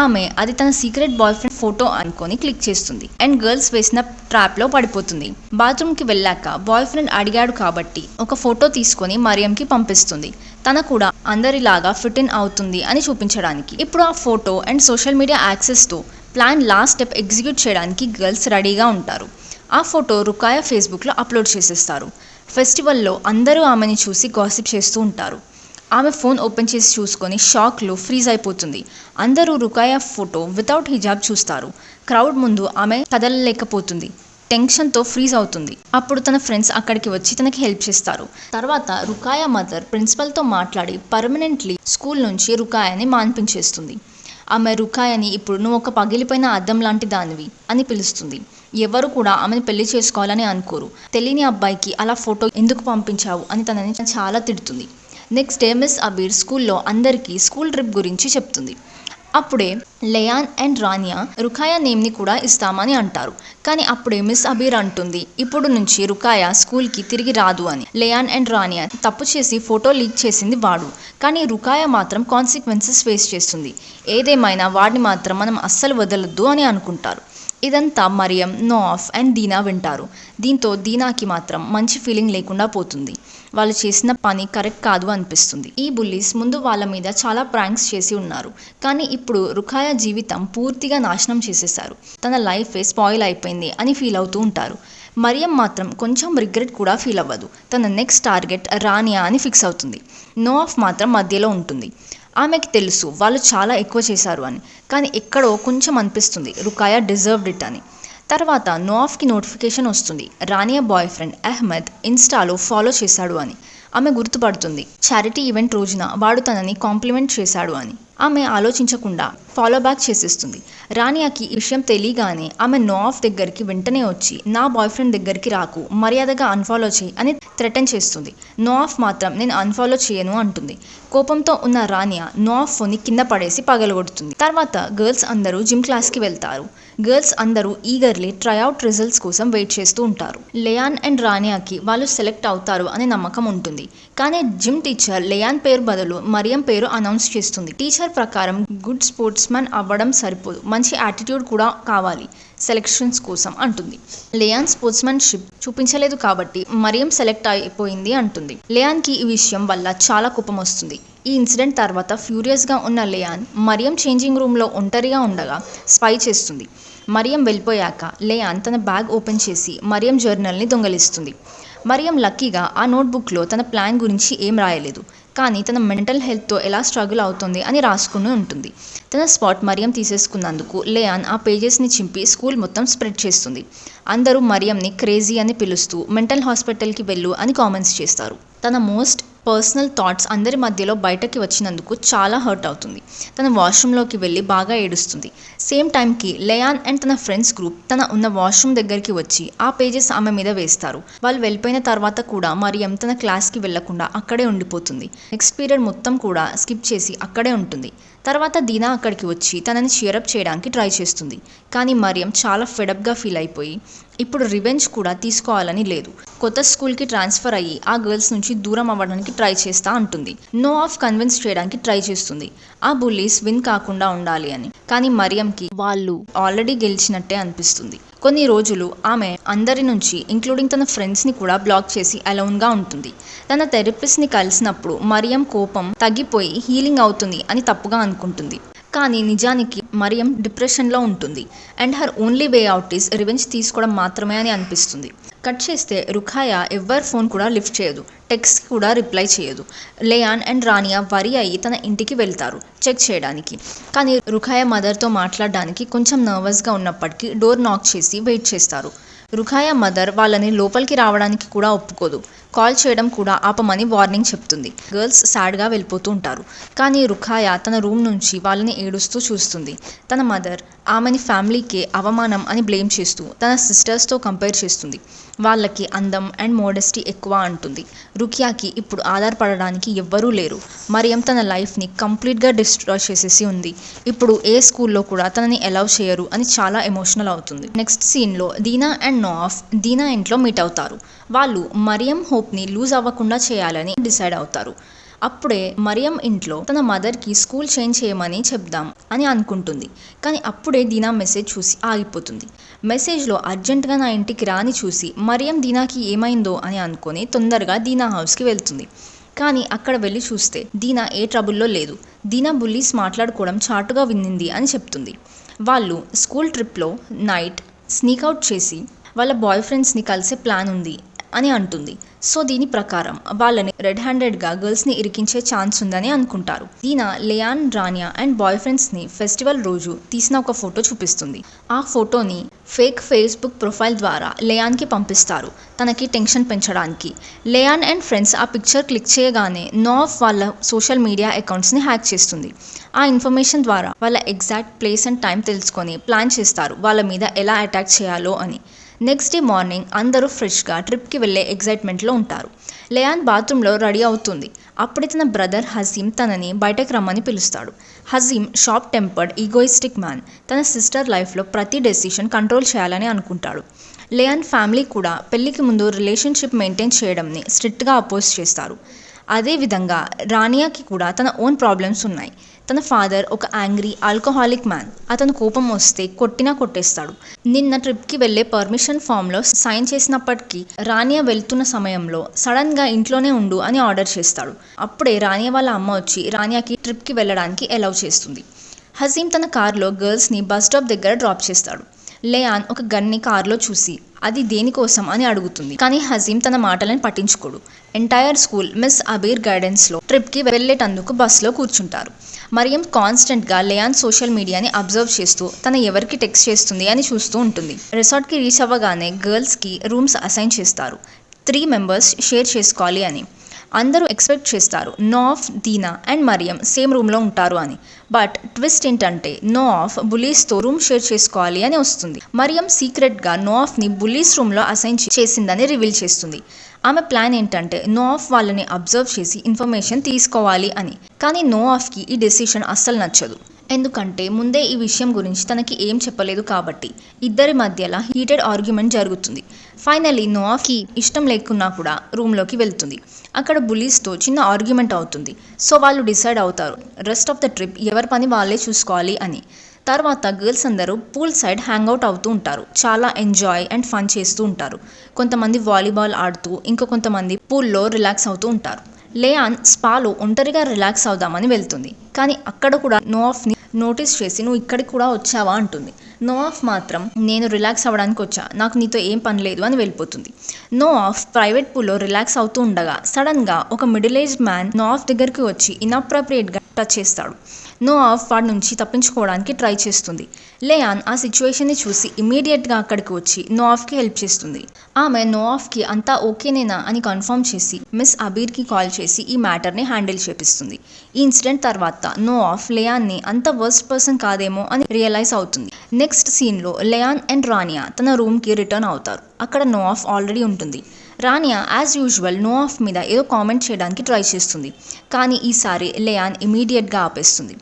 ఆమె అది తన సీక్రెట్ బాయ్ ఫ్రెండ్ ఫోటో అనుకొని క్లిక్ చేస్తుంది అండ్ గర్ల్స్ వేసిన ట్రాప్లో పడిపోతుంది. బాత్రూమ్కి వెళ్ళాక బాయ్ ఫ్రెండ్ అడిగాడు కాబట్టి ఒక ఫోటో తీసుకొని మరియంకి పంపిస్తుంది, తన కూడా అందరిలాగా ఫిట్ ఇన్ అవుతుంది అని చూపించడానికి. ఇప్పుడు ఆ ఫోటో అండ్ సోషల్ మీడియా యాక్సెస్తో ప్లాన్ లాస్ట్ స్టెప్ ఎగ్జిక్యూట్ చేయడానికి గర్ల్స్ రెడీగా ఉంటారు. ఆ ఫోటో రుఖాయా ఫేస్బుక్లో అప్లోడ్ చేసేస్తారు. ఫెస్టివల్లో అందరూ ఆమెని చూసి గాసిప్ చేస్తూ ఉంటారు. ఆమె ఫోన్ ఓపెన్ చేసి చూసుకొని షాక్లో ఫ్రీజ్ అయిపోతుంది. అందరూ రుఖాయా ఫోటో వితౌట్ హిజాబ్ చూస్తారు. క్రౌడ్ ముందు ఆమె కదలలేకపోతుంది, టెన్షన్తో ఫ్రీజ్ అవుతుంది. అప్పుడు తన ఫ్రెండ్స్ అక్కడికి వచ్చి తనకి హెల్ప్ చేస్తారు. తర్వాత రుఖాయా మదర్ ప్రిన్సిపల్తో మాట్లాడి పర్మనెంట్లీ స్కూల్ నుంచి రుఖాయాని మాన్పించేస్తుంది. ఆమె రుఖాయాని ఇప్పుడు నువ్వు ఒక పగిలిపోయిన అద్దం లాంటి దానివి అని పిలుస్తుంది. ఎవరు కూడా ఆమెను పెళ్లి చేసుకోవాలని అనుకోరు. తెలియని అబ్బాయికి అలా ఫోటో ఎందుకు పంపించావు అని తనని చాలా తిడుతుంది. నెక్స్ట్ డే మిస్ అబీర్ స్కూల్లో అందరికీ స్కూల్ ట్రిప్ గురించి చెప్తుంది. అప్పుడే లేయాన్ అండ్ రానియా రుఖాయా నేమ్ని కూడా ఇస్తామని అంటారు. కానీ అప్పుడే మిస్ అబీర్ అంటుంది ఇప్పుడు నుంచి రుఖాయా స్కూల్కి తిరిగి రాదు అని. లేయాన్ అండ్ రానియా తప్పు చేసి ఫోటో లీక్ చేసింది వాడు, కానీ రుఖాయా మాత్రం కాన్సిక్వెన్సెస్ ఫేస్ చేస్తుంది. ఏదేమైనా వాడిని మాత్రం మనం అస్సలు వదలొద్దు అని అనుకుంటారు. ఇదంతా మరియం, నో ఆఫ్ అండ్ దీనా వింటారు. దీంతో దీనాకి మాత్రం మంచి ఫీలింగ్ లేకుండా పోతుంది. వాళ్ళు చేసిన పని కరెక్ట్ కాదు అనిపిస్తుంది. ఈ బుల్లీస్ ముందు వాళ్ళ మీద చాలా ప్రాంక్స్ చేసి ఉన్నారు, కానీ ఇప్పుడు రుఖాయా జీవితం పూర్తిగా నాశనం చేసేశారు. తన లైఫే స్పాయిల్ అయిపోయింది అని ఫీల్ అవుతూ ఉంటారు. మరియం మాత్రం కొంచెం రిగ్రెట్ కూడా ఫీల్ అవ్వదు. తన నెక్స్ట్ టార్గెట్ రానియా అని ఫిక్స్ అవుతుంది. నో ఆఫ్ మాత్రం మధ్యలో ఉంటుంది. ఆమెకి తెలుసు వాళ్ళు చాలా ఎక్కువ చేశారు అని, కానీ ఎక్కడో కొంచెం అనిపిస్తుంది రుఖాయా డిజర్వ్డ్ ఇట్ అని. తర్వాత నో ఆఫ్కి నోటిఫికేషన్ వస్తుంది రానియా బాయ్ ఫ్రెండ్ అహ్మద్ ఇన్స్టాలో ఫాలో చేశాడు అని. ఆమె గుర్తుపడుతుంది చారిటీ ఈవెంట్ రోజున వాడు తనని కాంప్లిమెంట్ చేశాడు అని. ఆమె ఆలోచించకుండా ఫాలో బ్యాక్ చేసేస్తుంది. రానియాకి ఈ విషయం తెలియగానే ఆమె నో ఆఫ్ దగ్గరికి వెంటనే వచ్చి నా బాయ్ ఫ్రెండ్ దగ్గరికి రాకు, మర్యాదగా అన్ఫాలో చేయి అని థ్రెటన్ చేస్తుంది. నో ఆఫ్ మాత్రం నేను అన్ఫాలో చేయను అంటుంది. కోపంతో ఉన్న రానియా నో ఆఫ్ ఫోన్ని కింద పడేసి పగలగొడుతుంది. తర్వాత గర్ల్స్ అందరూ జిమ్ క్లాస్కి వెళ్తారు. గర్ల్స్ అందరూ ఈగర్లీ ట్రైఅవుట్ రిజల్ట్స్ కోసం వెయిట్ చేస్తూ ఉంటారు. లేయాన్ అండ్ రానియాకి వాళ్ళు సెలెక్ట్ అవుతారు అనే నమ్మకం ఉంటుంది. కానీ జిమ్ టీచర్ లేయాన్ పేరు బదులు మరియం పేరు అనౌన్స్ చేస్తుంది. టీచర్ ప్రకారం గుడ్ స్పోర్ట్స్ మ్యాన్ అవ్వడం సరిపోదు, మంచి యాటిట్యూడ్ కూడా కావాలి సెలెక్షన్స్ కోసం అంటుంది. లేయాన్ స్పోర్ట్స్ మ్యాన్షిప్ చూపించలేదు కాబట్టి మరియం సెలెక్ట్ అయిపోయింది అంటుంది. లేయాన్కి ఈ విషయం వల్ల చాలా కోపం వస్తుంది. ఈ ఇన్సిడెంట్ తర్వాత ఫ్యూరియస్గా ఉన్న లేయాన్ మరియం చేంజింగ్ రూమ్లో ఒంటరిగా ఉండగా స్పై చేస్తుంది. మరియం వెళ్ళిపోయాక లేయాన్ తన బ్యాగ్ ఓపెన్ చేసి మరియం జర్నల్ని దొంగలిస్తుంది. మరియం లక్కీగా ఆ నోట్బుక్లో తన ప్లాన్ గురించి ఏం రాయలేదు, కానీ తన మెంటల్ హెల్త్తో ఎలా స్ట్రగుల్ అవుతుంది అని రాసుకుని ఉంటుంది. తన స్పాట్ మరియం తీసేసుకున్నందుకు లేయాన్ ఆ పేజెస్ని చింపి స్కూల్ మొత్తం స్ప్రెడ్ చేస్తుంది. అందరూ మరియంని క్రేజీ అని పిలుస్తూ మెంటల్ హాస్పిటల్కి వెళ్ళు అని కామెంట్స్ చేస్తారు. తన మోస్ట్ పర్సనల్ థాట్స్ అందరి మధ్యలో బయటకి వచ్చినందుకు చాలా హర్ట్ అవుతుంది. తన వాష్రూమ్లోకి వెళ్ళి బాగా ఏడుస్తుంది. సేమ్ టైంకి లేయాన్ అండ్ తన ఫ్రెండ్స్ గ్రూప్ తన ఉన్న వాష్రూమ్ దగ్గరికి వచ్చి ఆ పేజెస్ ఆమె మీద వేస్తారు. వాళ్ళు వెళ్ళిపోయిన తర్వాత కూడా మరియం తన క్లాస్కి వెళ్లకుండా అక్కడే ఉండిపోతుంది. నెక్స్ట్ పీరియడ్ మొత్తం కూడా స్కిప్ చేసి అక్కడే ఉంటుంది. తర్వాత దీనా అక్కడికి వచ్చి తనని చీరప్ చేయడానికి ట్రై చేస్తుంది. కానీ మరియం చాలా ఫెడప్గా ఫీల్ అయిపోయి ఇప్పుడు రివెంజ్ కూడా తీసుకోవాలని లేదు. కొత్త స్కూల్కి ట్రాన్స్ఫర్ అయ్యి ఆ గర్ల్స్ నుంచి దూరం అవ్వడానికి ట్రై చేస్తా అంటుంది. నో ఆఫ్ కన్విన్స్ చేయడానికి ట్రై చేస్తుంది ఆ బుల్లీస్ విన్ కాకుండా ఉండాలి అని. కానీ మరియంకి వాళ్ళు ఆల్రెడీ గెలిచినట్టే అనిపిస్తుంది. కొన్ని రోజులు ఆమె అందరి నుంచి ఇంక్లూడింగ్ తన ఫ్రెండ్స్ని కూడా బ్లాక్ చేసి అలౌన్గా ఉంటుంది. తన థెరపిస్ట్ని కలిసినప్పుడు మరియం కోపం తగ్గిపోయి హీలింగ్ అవుతుంది అని తప్పుగా అనుకుంటుంది. కానీ నిజానికి మరియం డిప్రెషన్లో ఉంటుంది and her only way out is revenge తీసుకోవడం మాత్రమే అని అనిపిస్తుంది. కట్ చేస్తే రుఖాయా ఎవ్వరి ఫోన్ కూడా లిఫ్ట్ చేయదు, టెక్స్ట్ కూడా రిప్లై చేయదు. లేయాన్ అండ్ రానియా వరి అయ్యి తన ఇంటికి వెళ్తారు చెక్ చేయడానికి. కానీ రుఖాయా మదర్తో మాట్లాడడానికి కొంచెం నర్వస్గా ఉన్నప్పటికీ డోర్ నాక్ చేసి వెయిట్ చేస్తారు. రుఖాయా మదర్ వాళ్ళని లోపలికి రావడానికి కూడా ఒప్పుకోదు. కాల్ చేయడం కూడా ఆపమని వార్నింగ్ చెప్తుంది. గర్ల్స్ సాడ్గా వెళ్ళిపోతూ ఉంటారు. కానీ రుఖాయా తన రూమ్ నుంచి వాళ్ళని ఏడుస్తూ చూస్తుంది. తన మదర్ ఆమెని ఫ్యామిలీకే అవమానం అని బ్లేమ్ చేస్తూ తన సిస్టర్స్తో కంపేర్ చేస్తుంది. వాళ్ళకి అందం అండ్ మోడెస్టీ ఎక్కువ అంటుంది. రుఖియాకి ఇప్పుడు ఆధారపడడానికి ఎవ్వరూ లేరు. మరియం తన లైఫ్ని కంప్లీట్గా డిస్ట్రాయ్ చేసేసి ఉంది. ఇప్పుడు ఏ స్కూల్లో కూడా తనని అలౌ చేయరు అని చాలా ఎమోషనల్ అవుతుంది. నెక్స్ట్ సీన్లో దీనా అండ్ నో ఆఫ్ దీనా ఇంట్లో మీట్ అవుతారు. వాళ్ళు మరియం హోప్ని లూజ్ అవ్వకుండా చేయాలని డిసైడ్ అవుతారు. అప్పుడే మరియం ఇంట్లో తన మదర్కి స్కూల్ చేంజ్ చేయమని చెప్దాం అని అనుకుంటుంది. కానీ అప్పుడే దీనా మెసేజ్ చూసి ఆగిపోతుంది. మెసేజ్లో అర్జెంటుగా నా ఇంటికి రాని చూసి మరియం దీనాకి ఏమైందో అని అనుకొని తొందరగా దీనా హౌస్కి వెళ్తుంది. కానీ అక్కడ వెళ్ళి చూస్తే దీనా ఏ ట్రబుల్లో లేదు. దీనా బుల్లీస్ మాట్లాడుకోవడం చాటుగా విన్నింది అని చెప్తుంది. వాళ్ళు స్కూల్ ట్రిప్లో నైట్ స్నీక్అవుట్ చేసి వాళ్ళ బాయ్ ఫ్రెండ్స్ని కలిసే ప్లాన్ ఉంది అని అంటుంది. సో దీని ప్రకారం వాళ్ళని రెడ్ హ్యాండెడ్గా గర్ల్స్ని ఇరికించే ఛాన్స్ ఉందని అనుకుంటారు. దీనా లేయాన్, రానియా అండ్ బాయ్ ఫ్రెండ్స్ని ఫెస్టివల్ రోజు తీసిన ఒక ఫోటో చూపిస్తుంది. ఆ ఫోటోని ఫేక్ ఫేస్బుక్ ప్రొఫైల్ ద్వారా లేయాన్కి పంపిస్తారు తనకి టెన్షన్ పెంచడానికి. లేయాన్ అండ్ ఫ్రెండ్స్ ఆ పిక్చర్ క్లిక్ చేయగానే నో ఆఫ్ వాళ్ళ సోషల్ మీడియా అకౌంట్స్ని హ్యాక్ చేస్తుంది. ఆ ఇన్ఫర్మేషన్ ద్వారా వాళ్ళ ఎగ్జాక్ట్ ప్లేస్ అండ్ టైం తెలుసుకొని ప్లాన్ చేస్తారు వాళ్ళ మీద ఎలా అటాక్ చేయాలో అని. నెక్స్ట్ డే మార్నింగ్ అందరూ ఫ్రెష్గా ట్రిప్కి వెళ్ళే ఎగ్జైట్మెంట్లో ఉంటారు. లేయాన్ బాత్రూంలో రెడీ అవుతుంది. అప్పుడే తన బ్రదర్ హజీమ్ తనని బయటకు రమ్మని పిలుస్తాడు. హజీమ్ షార్ట్ టెంపర్డ్ ఈగోయిస్టిక్ మ్యాన్. తన సిస్టర్ లైఫ్లో ప్రతి డెసిషన్ కంట్రోల్ చేయాలని అనుకుంటాడు. లేయాన్ ఫ్యామిలీ కూడా పెళ్లికి ముందు రిలేషన్షిప్ మెయింటైన్ చేయడంని స్ట్రిక్ట్గా అపోజ్ చేస్తారు. అదేవిధంగా రానియాకి కూడా తన ఓన్ ప్రాబ్లమ్స్ ఉన్నాయి. తన ఫాదర్ ఒక యాంగ్రీ ఆల్కహాలిక్ మ్యాన్. అతను కోపం వస్తే కొట్టినా కొట్టేస్తాడు. నిన్న ట్రిప్కి వెళ్ళే పర్మిషన్ ఫామ్లో సైన్ చేసినప్పటికీ రానియా వెళ్తున్న సమయంలో సడన్గా ఇంట్లోనే ఉండు అని ఆర్డర్ చేస్తాడు. అప్పుడే రానియా వాళ్ళ అమ్మ వచ్చి రానియాకి ట్రిప్కి వెళ్ళడానికి అలౌ చేస్తుంది. హజీమ్ తన కార్లో గర్ల్స్ని బస్ స్టాప్ దగ్గర డ్రాప్ చేస్తాడు. లేయాన్ ఒక గన్ని కార్లో చూసి అది దేనికోసం అని అడుగుతుంది. కానీ హజీమ్ తన మాటలను పట్టించుకోడు. ఎంటైర్ స్కూల్ మిస్ అబీర్ గైడెన్స్లో ట్రిప్కి వెళ్ళేటందుకు బస్లో కూర్చుంటారు. మరియం కాన్స్టెంట్గా లేయాన్ సోషల్ మీడియాని అబ్జర్వ్ చేస్తూ తన ఎవరికి టెక్స్ట్ చేస్తుంది అని చూస్తూ ఉంటుంది. రిసార్ట్కి రీచ్ అవ్వగానే గర్ల్స్కి రూమ్స్ అసైన్ చేస్తారు. 3 మెంబర్స్ షేర్ చేసుకోవాలి అని. అందరూ ఎక్స్పెక్ట్ చేస్తారు నోఆఫ్, దీనా అండ్ మరియం సేమ్ రూమ్లో ఉంటారు అని. బట్ ట్విస్ట్ ఏంటంటే నోఆఫ్ బులీస్తో రూమ్ షేర్ చేసుకోవాలి అని వస్తుంది. మరియం సీక్రెట్గా నోఆఫ్ని బులీస్ రూమ్లో అసైన్ చేసిందని రివీల్ చేస్తుంది. ఆమె ప్లాన్ ఏంటంటే నోఆఫ్ వాళ్ళని అబ్జర్వ్ చేసి ఇన్ఫర్మేషన్ తీసుకోవాలి అని. కానీ నోఆఫ్కి ఈ డెసిషన్ అస్సలు నచ్చదు. ఎందుకంటే ముందే ఈ విషయం గురించి తనకి ఏం చెప్పలేదు కాబట్టి. ఇద్దరి మధ్యలో హీటెడ్ ఆర్గ్యుమెంట్ జరుగుతుంది. ఫైనలీ నోఆఫ్కి ఇష్టం లేకున్నా కూడా రూమ్లోకి వెళ్తుంది. అక్కడ బులీస్తో చిన్న ఆర్గ్యుమెంట్ అవుతుంది. సో వాళ్ళు డిసైడ్ అవుతారు రెస్ట్ ఆఫ్ ద ట్రిప్ ఎవరి పని వాళ్ళే చూసుకోవాలి అని. తర్వాత గర్ల్స్ అందరూ పూల్ సైడ్ హ్యాంగ్అవుట్ అవుతూ ఉంటారు. చాలా ఎంజాయ్ అండ్ ఫన్ చేస్తూ ఉంటారు. కొంతమంది వాలీబాల్ ఆడుతూ, ఇంకో కొంతమంది పూల్లో రిలాక్స్ అవుతూ ఉంటారు. లేయాన్ స్పాలో ఒంటరిగా రిలాక్స్ అవుదామని వెళ్తుంది. కానీ అక్కడ కూడా నోఆఫ్ని నోటీస్ చేసి నువ్వు ఇక్కడికి కూడా వచ్చావా అంటుంది. నోఆఫ్ మాత్రం నేను రిలాక్స్ అవ్వడానికి వచ్చా, నాకు నీతో ఏం పని లేదు అని వెళ్ళిపోతుంది. నోఆఫ్ ప్రైవేట్ పూల్లో రిలాక్స్ అవుతూ ఉండగా సడన్గా ఒక మిడిల్ ఏజ్ మ్యాన్ నోఆఫ్ దగ్గరికి వచ్చి ఇన్అప్రోప్రియేట్గా టచ్ చేస్తాడు. నోఆఫ్ వాడి నుంచి తప్పించుకోవడానికి ట్రై చేస్తుంది. లేయాన్ ఆ సిచ్యువేషన్ని చూసి ఇమీడియట్గా అక్కడికి వచ్చి నోఆఫ్కి హెల్ప్ చేస్తుంది. ఆమె నోఆఫ్కి అంతా ఓకేనేనా అని కన్ఫర్మ్ చేసి మిస్ అబీర్కి కాల్ చేసి ఈ మ్యాటర్ని హ్యాండిల్ చేపిస్తుంది. ఈ ఇన్సిడెంట్ తర్వాత నోఆఫ్ లేయాన్ని అంత వర్స్ట్ పర్సన్ కాదేమో అని రియలైజ్ అవుతుంది. నెక్స్ట్ సీన్లో లేయాన్ అండ్ రానియా తన రూమ్కి రిటర్న్ అవుతారు. అక్కడ నోఆఫ్ ఆల్రెడీ ఉంటుంది. రానియా యాజ్ యూజువల్ నోఆఫ్ మీద ఏదో కామెంట్ చేయడానికి ట్రై చేస్తుంది. కానీ ఈసారి లేయాన్ ఇమీడియట్గా ఆపేస్తుంది.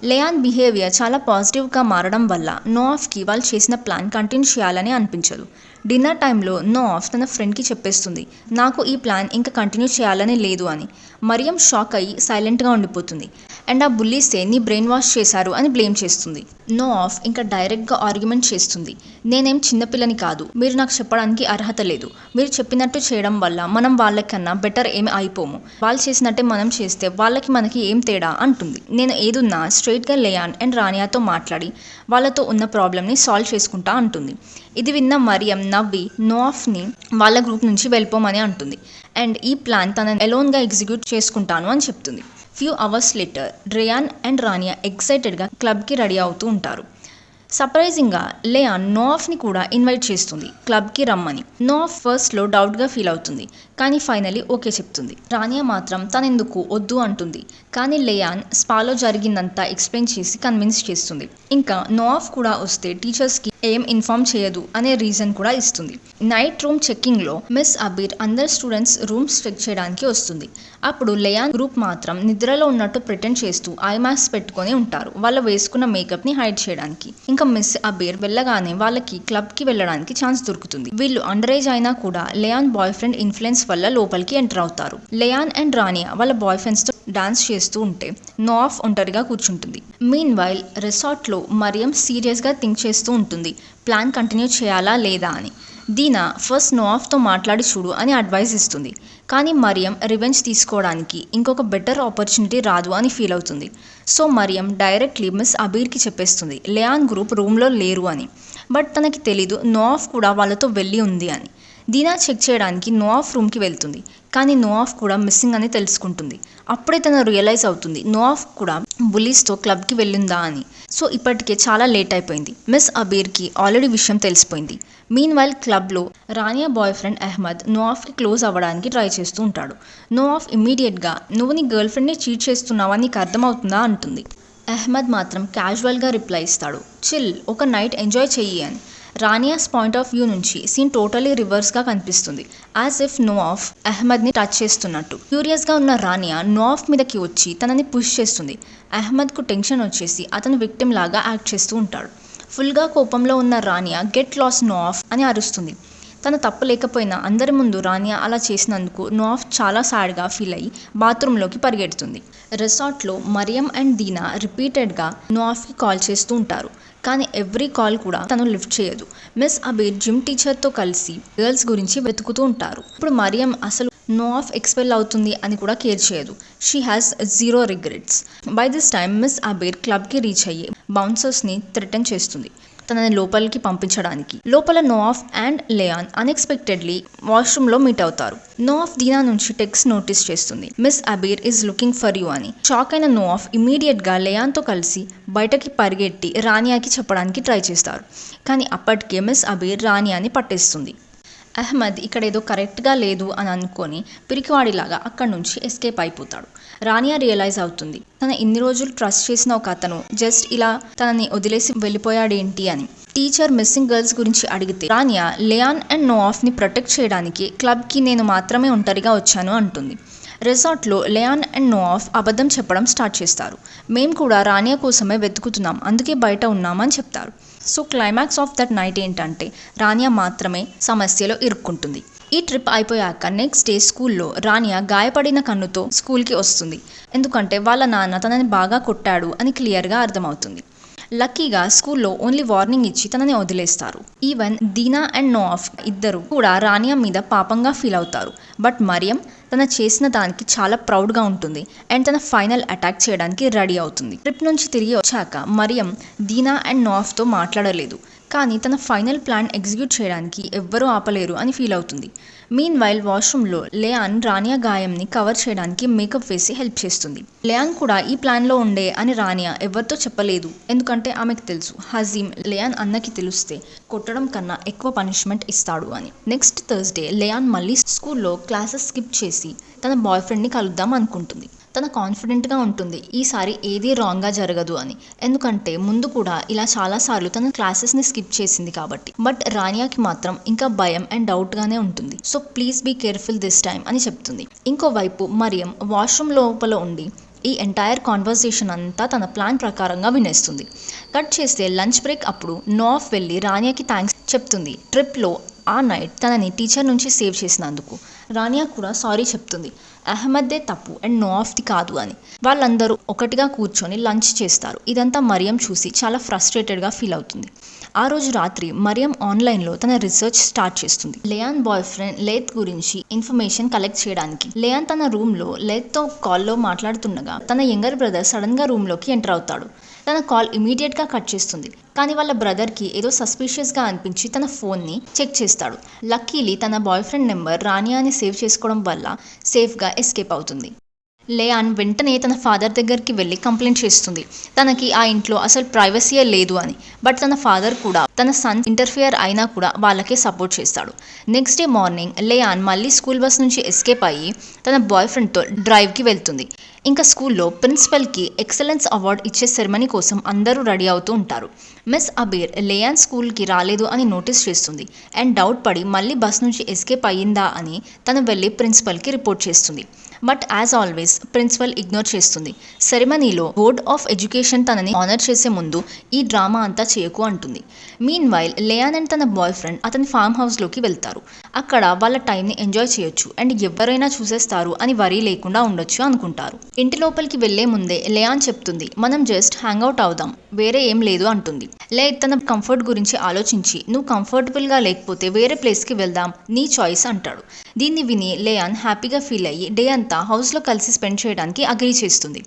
లేయాన్ బిహేవియర్ చాలా పాజిటివ్గా మారడం వల్ల నోఆఫ్కి వాళ్ళు చేసిన ప్లాన్ కంటిన్యూ చేయాలని అనిపించదు. డిన్నర్ టైంలో నోఆఫ్ తన ఫ్రెండ్కి చెప్పేస్తుంది నాకు ఈ ప్లాన్ ఇంకా కంటిన్యూ చేయాలని లేదు అని. మరియం షాక్ అయ్యి సైలెంట్గా ఉండిపోతుంది. అండ్ ఆ బుల్లీసే నీ బ్రెయిన్ వాష్ చేశారు అని బ్లేమ్ చేస్తుంది. నోఆఫ్ ఇంకా డైరెక్ట్గా ఆర్గ్యుమెంట్ చేస్తుంది. నేనేం చిన్నపిల్లని కాదు, మీరు నాకు చెప్పడానికి అర్హత లేదు. మీరు చెప్పినట్టు చేయడం వల్ల మనం వాళ్ళకన్నా బెటర్ ఏమి అయిపోము. వాళ్ళు చేసినట్టే మనం చేస్తే వాళ్ళకి మనకి ఏం తేడా అంటుంది. నేను ఏదున్నా స్ట్రైట్గా లేయాన్ అండ్ రానియాతో మాట్లాడి వాళ్ళతో ఉన్న ప్రాబ్లమ్ని సాల్వ్ చేసుకుంటా అంటుంది. ఇది విన్న మరియం నవ్వి నోఆఫ్ని వాళ్ళ గ్రూప్ నుంచి వెళ్ళిపోమని అంటుంది. అండ్ ఈ ప్లాన్ తనని ఎలోన్గా ఎగ్జిక్యూట్ చేసుకుంటాను అని చెప్తుంది. Few hours later Rayan and Rania ఎక్సైటెడ్గా క్లబ్కి రెడీ అవుతూ ఉంటారు. సర్ప్రైజింగ్గా లేయాన్ నోఆఫ్ని కూడా ఇన్వైట్ చేస్తుంది క్లబ్కి రమ్మని. నోఆఫ్ ఫస్ట్లో డౌట్గా ఫీల్ అవుతుంది, కానీ ఫైనలీ ఓకే చెప్తుంది. రానియా మాత్రం తనెందుకు వద్దు అంటుంది. కానీ లేయాన్ స్పాలో జరిగిందంతా ఎక్స్ప్లెయిన్ చేసి కన్విన్స్ చేస్తుంది. ఇంకా నోఆఫ్ కూడా వస్తే టీచర్స్కి ఏం ఇన్ఫార్మ్ చేయదు అనే రీజన్ కూడా ఇస్తుంది. నైట్ రూమ్ చెక్కింగ్లో మిస్ అబీర్ అందరు స్టూడెంట్స్ రూమ్స్ చెక్ చేయడానికి వస్తుంది. అప్పుడు లేయాన్ గ్రూప్ మాత్రం నిద్రలో ఉన్నట్టు ప్రిటెండ్ చేస్తూ ఐ మాస్క్ పెట్టుకొని ఉంటారు, వాళ్ళు వేసుకున్న మేకప్ని హైడ్ చేయడానికి. ఇంకా మిస్ అబీర్ వెళ్ళగానే వాళ్ళకి క్లబ్కి వెళ్ళడానికి ఛాన్స్ దొరుకుతుంది. వీళ్ళు అండర్ ఏజ్ అయినా కూడా లేయాన్ బాయ్ ఫ్రెండ్ ఇన్ఫ్లుయెన్స్ వల్ల లోపలికి ఎంటర్ అవుతారు. లేయాన్ అండ్ రానియా వాళ్ళ బాయ్ ఫ్రెండ్స్తో డాన్స్ చేస్తూ ఉంటే నోఆఫ్ ఒంటరిగా కూర్చుంటుంది. మీన్ వైల్ రిసార్ట్లో మరియం సీరియస్గా థింక్ చేస్తూ ఉంటుంది ప్లాన్ కంటిన్యూ చేయాలా లేదా అని. దీనా ఫస్ట్ నోఆఫ్తో మాట్లాడి చూడు అని అడ్వైస్ ఇస్తుంది. కానీ మరియం రివెంజ్ తీసుకోవడానికి ఇంకొక బెటర్ ఆపర్చునిటీ రాదు అని ఫీల్ అవుతుంది. సో మరియం డైరెక్ట్లీ మిస్ అబీర్కి చెప్పేస్తుంది లేయాన్ గ్రూప్ రూమ్లో లేరు అని. బట్ తనకి తెలీదు నోఆఫ్ కూడా వాళ్ళతో వెళ్ళి ఉంది అని. దీనా చెక్ చేయడానికి నోఆఫ్ రూమ్కి వెళ్తుంది. కానీ నోఆఫ్ కూడా మిస్సింగ్ అని తెలుసుకుంటుంది. అప్పుడే తను రియలైజ్ అవుతుంది నోఆఫ్ కూడా బులీస్తో క్లబ్కి వెళ్ళిందా అని. సో ఇప్పటికే చాలా లేట్ అయిపోయింది. మిస్ అబీర్కి ఆల్రెడీ విషయం తెలిసిపోయింది. మీన్ వైల్ క్లబ్లో రానియా బాయ్ ఫ్రెండ్ అహ్మద్ నోఆఫ్కి క్లోజ్ అవ్వడానికి ట్రై చేస్తూ ఉంటాడు. నోఆఫ్ ఇమ్మీడియట్గా నువ్వు నీ గర్ల్ ఫ్రెండ్ని చీట్ చేస్తున్నావా నీకు అర్థమవుతుందా అంటుంది. అహ్మద్ మాత్రం క్యాజువల్గా రిప్లై ఇస్తాడు చిల్, ఒక నైట్ ఎంజాయ్ చెయ్యి అని. రానియాస్ పాయింట్ ఆఫ్ వ్యూ నుంచి సీన్ టోటలీ రివర్స్గా కనిపిస్తుంది. యాజ్ ఇఫ్ నోఆఫ్ అహ్మద్ని టచ్ చేస్తున్నట్టు. క్యూరియస్గా ఉన్న రానియా నోఆఫ్ మీదకి వచ్చి తనని పుష్ చేస్తుంది. అహ్మద్కు టెన్షన్ వచ్చేసి అతను విక్టిమ్ లాగా యాక్ట్ చేస్తూ ఉంటాడు. ఫుల్గా కోపంలో ఉన్న రానియా గెట్ లాస్ నోఆఫ్ అని అరుస్తుంది. తన తప్పు లేకపోయినా అందరి ముందు రానియా అలా చేసినందుకు నోఆఫ్ చాలా సాడ్గా ఫీల్ అయ్యి బాత్రూంలోకి పరిగెడుతుంది. రిసార్ట్లో మరియం అండ్ దీనా రిపీటెడ్గా నోఆఫ్కి కాల్ చేస్తూ ఉంటారు. కానీ ఎవ్రీ కాల్ కూడా తను లిఫ్ట్ చేయదు. మిస్ అబీర్ జిమ్ టీచర్తో కలిసి గర్ల్స్ గురించి వెతుకుతూ ఉంటారు. ఇప్పుడు మరియం అసలు నోఆఫ్ ఎక్స్పెల్ అవుతుంది అని కూడా కేర్ చేయదు. She has zero regrets. By this time Miss Abeer క్లబ్కి రీచ్ అయ్యి బౌన్సర్స్ని థ్రెటన్ చేస్తుంది తనని లోపలికి పంపించడానికి. లోపల నోఆఫ్ అండ్ లేయాన్ అన్ఎక్స్పెక్టెడ్లీ వాష్రూమ్లో మీట్ అవుతారు. నోఆఫ్ దీనా నుంచి టెక్స్ట్ నోటీస్ చేస్తుంది miss Abir is looking for you అని. షాక్ అయిన నోఆఫ్ ఇమీడియట్గా లేయాన్తో కలిసి బయటకి పరిగెట్టి రానియాకి చెప్పడానికి ట్రై చేస్తారు. కానీ అప్పటికే మిస్ అబీర్ రానియాని పట్టేస్తుంది. అహ్మద్ ఇక్కడ ఏదో కరెక్ట్గా లేదు అని అనుకొని పిరికివాడిలాగా అక్కడి నుంచి ఎస్కేప్ అయిపోతాడు. రానియా రియలైజ్ అవుతుంది తన ఇన్ని రోజులు ట్రస్ట్ చేసిన ఒక అతను జస్ట్ ఇలా తనని వదిలేసి వెళ్ళిపోయాడేంటి అని. టీచర్ మిస్సింగ్ గర్ల్స్ గురించి అడిగితే రానియా లియాన్ అండ్ నోఆఫ్ని ప్రొటెక్ట్ చేయడానికి క్లబ్కి నేను మాత్రమే ఒంటరిగా వచ్చాను అంటుంది. రిసార్ట్లో లియాన్ అండ్ నోఆఫ్ అబద్ధం చెప్పడం స్టార్ట్ చేస్తారు. మేం కూడా రానియా కోసమే వెతుకుతున్నాం, అందుకే బయట ఉన్నామని చెప్తారు. So climax of that night ఏంటంటే రానియా మాత్రమే సమస్యలో ఇరుక్కుంటుంది. ఈ ట్రిప్ అయిపోయాక నెక్స్ట్ డే స్కూల్లో రానియా గాయపడిన కన్నుతో స్కూల్కి వస్తుంది. ఎందుకంటే వాళ్ళ నాన్న తనని బాగా కొట్టాడు అని క్లియర్గా అర్థమవుతుంది. లక్కీగా స్కూల్లో ఓన్లీ వార్నింగ్ ఇచ్చి తనని వదిలేస్తారు. ఈవెన్ దీనా అండ్ నోఆఫ్ ఇద్దరు కూడా రానియా మీద పాపంగా ఫీల్ అవుతారు. బట్ మరియం తన చేసిన దానికి చాలా ప్రౌడ్గా ఉంటుంది అండ్ తన ఫైనల్ అటాక్ చేయడానికి రెడీ అవుతుంది. ట్రిప్ నుంచి తిరిగి వచ్చాక మరియం దీనా అండ్ నోఆఫ్తో మాట్లాడలేదు, కానీ తన ఫైనల్ ప్లాన్ ఎగ్జిక్యూట్ చేయడానికి ఎవ్వరూ ఆపలేరు అని ఫీల్ అవుతుంది. మీన్ వైల్ వాష్రూమ్లో లియాన్ రానియా గాయంని కవర్ చేయడానికి మేకప్ వేసి హెల్ప్ చేస్తుంది. లియాన్ కూడా ఈ ప్లాన్లో ఉండే అని రానియా ఎవరితో చెప్పలేదు, ఎందుకంటే ఆమెకు తెలుసు హజీమ్ లియాన్ అన్నకి తెలిస్తే కొట్టడం కన్నా ఎక్కువ పనిష్మెంట్ ఇస్తాడు అని. నెక్స్ట్ థర్స్డే లియాన్ మళ్ళీ స్కూల్లో క్లాసెస్ స్కిప్ చేసి తన బాయ్ ఫ్రెండ్ని కలుద్దాం అనుకుంటుంది. తన కాన్ఫిడెంట్గా ఉంటుంది ఈసారి ఏదీ రాంగ్గా జరగదు అని, ఎందుకంటే ముందు కూడా ఇలా చాలాసార్లు తన క్లాసెస్ని స్కిప్ చేసింది కాబట్టి. బట్ రానియాకి మాత్రం ఇంకా భయం అండ్ డౌట్గానే ఉంటుంది. So please be careful this time అని చెప్తుంది. ఇంకోవైపు మరియం వాష్రూమ్ లోపల ఉండి ఈ ఎంటైర్ కాన్వర్సేషన్ అంతా తన ప్లాన్ ప్రకారంగా వినేస్తుంది. కట్ చేస్తే లంచ్ బ్రేక్ అప్పుడు నోఆఫ్ వెళ్ళి రానియాకి థ్యాంక్స్ చెప్తుంది. ట్రిప్లో ఆ నైట్ తనని టీచర్ నుంచి సేవ్ చేసినందుకు. రానియా కూడా సారీ చెప్తుంది, అహ్మద్దే తప్పు అండ్ నోఆఫ్ది కాదు అని. వాళ్ళందరూ ఒకటిగా కూర్చొని లంచ్ చేస్తారు. ఇదంతా మరియం చూసి చాలా ఫ్రస్ట్రేటెడ్గా ఫీల్ అవుతుంది. ఆ రోజు రాత్రి మరియం ఆన్లైన్లో తన రీసెర్చ్ స్టార్ట్ చేస్తుంది. లియాన్ బాయ్ ఫ్రెండ్ లేత్ గురించి ఇన్ఫర్మేషన్ కలెక్ట్ చేయడానికి. లియాన్ తన రూమ్లో లేత్తో కాల్లో మాట్లాడుతుండగా తన యంగర్ బ్రదర్ సడన్గా రూమ్లోకి ఎంటర్ అవుతాడు. తన కాల్ ఇమీడియట్గా కట్ చేస్తుంది, కానీ వాళ్ళ బ్రదర్కి ఏదో సస్పీషియస్గా అనిపించి తన ఫోన్ని చెక్ చేస్తాడు. లక్కీలీ తన బాయ్ ఫ్రెండ్ నెంబర్ రానియాని సేవ్ చేసుకోవడం వల్ల సేఫ్గా ఎస్కేప్ అవుతుంది. లియాన్ వెంటనే తన ఫాదర్ దగ్గరికి వెళ్ళి కంప్లైంట్ చేస్తుంది తనకి ఆ ఇంట్లో అసలు ప్రైవసీయే లేదు అని. బట్ తన ఫాదర్ కూడా తన సన్ ఇంటర్ఫియర్ అయినా కూడా వాళ్ళకే సపోర్ట్ చేస్తాడు. నెక్స్ట్ డే మార్నింగ్ లియాన్ మళ్ళీ స్కూల్ బస్ నుంచి ఎస్కేప్ అయ్యి తన బాయ్ ఫ్రెండ్తో డ్రైవ్కి వెళ్తుంది. ఇంకా స్కూల్లో ప్రిన్సిపల్కి ఎక్సలెన్స్ అవార్డ్ ఇచ్చే సెరమనీ కోసం అందరూ రెడీ అవుతూ ఉంటారు. మిస్ అబీర్ లియాన్ స్కూల్కి రాలేదు అని నోటీస్ చేస్తుంది అండ్ డౌట్ పడి మళ్ళీ బస్ నుంచి ఎస్కేప్ అయ్యిందా అని తను వెళ్ళి ప్రిన్సిపల్కి రిపోర్ట్ చేస్తుంది. But as always principal ignore చేస్తుంది. సెరమనీలో బోర్డ్ ఆఫ్ ఎడ్యుకేషన్ తనని ఆనర్ చేసే ముందు ఈ డ్రామా అంతా చేయకు అంటుంది. మీన్ వైల్ లియాన్ అండ్ తన బాయ్ ఫ్రెండ్ అతని ఫామ్ హౌస్లోకి వెళ్తారు. అక్కడ వాళ్ళ టైంని ఎంజాయ్ చేయొచ్చు అండ్ ఎవరైనా చూసేస్తారు అని వరీ లేకుండా ఉండొచ్చు అనుకుంటారు. ఇంటి లోపలికి వెళ్లే ముందే లియాన్ చెప్తుంది, మనం జస్ట్ హ్యాంగ్అవుట్ అవుదాం, వేరే ఏం లేదు అంటుంది. లే తన కంఫర్ట్ గురించి ఆలోచించి నువ్వు కంఫర్టబుల్గా లేకపోతే వేరే ప్లేస్కి వెళ్దాం, నీ చాయిస్ అంటాడు. దీన్ని విని లియాన్ హ్యాపీగా ఫీల్ అయ్యి డే అంతా హౌస్లో కలిసి స్పెండ్ చేయడానికి అగ్రీ చేస్తుంది.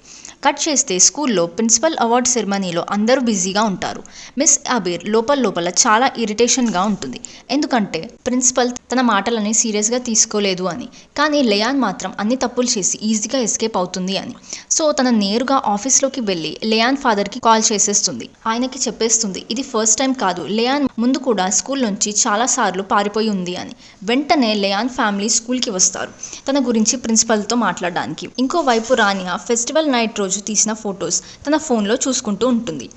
కట్ చేస్తే స్కూల్లో ప్రిన్సిపల్ అవార్డ్ సెరమనీలో అందరూ బిజీగా ఉంటారు. మిస్ అబీర్ లోపల చాలా ఇరిటేషన్గా ఉంటుంది, ఎందుకంటే ప్రిన్సిపల్ తన మాటలని సీరియస్గా తీసుకోలేదు అని. కానీ లియాన్ మాత్రం అన్ని తప్పులు చేసి ఈజీగా ఎస్కేప్ అవుతుంది అని. సో తన నేరుగా ఆఫీస్లోకి వెళ్ళి లియాన్ ఫాదర్కి కాల్ చేసేస్తుంది. ఆయనకి చెప్పేస్తుంది ఇది ఫస్ట్ టైం కాదు, లియాన్ ముందు కూడా స్కూల్ నుంచి చాలాసార్లు పారిపోయి ఉంది అని. వెంటనే లియాన్ ఫ్యామిలీ స్కూల్కి వస్తారు తన గురించి ప్రిన్సిపల్తో మాట్లాడడానికి. ఇంకోవైపు రానియా ఫెస్టివల్ నైట్ రోజు తీసిన ఫొటోస్ తన ఫోన్లో చూసుకుంటూ ఉంటుంది.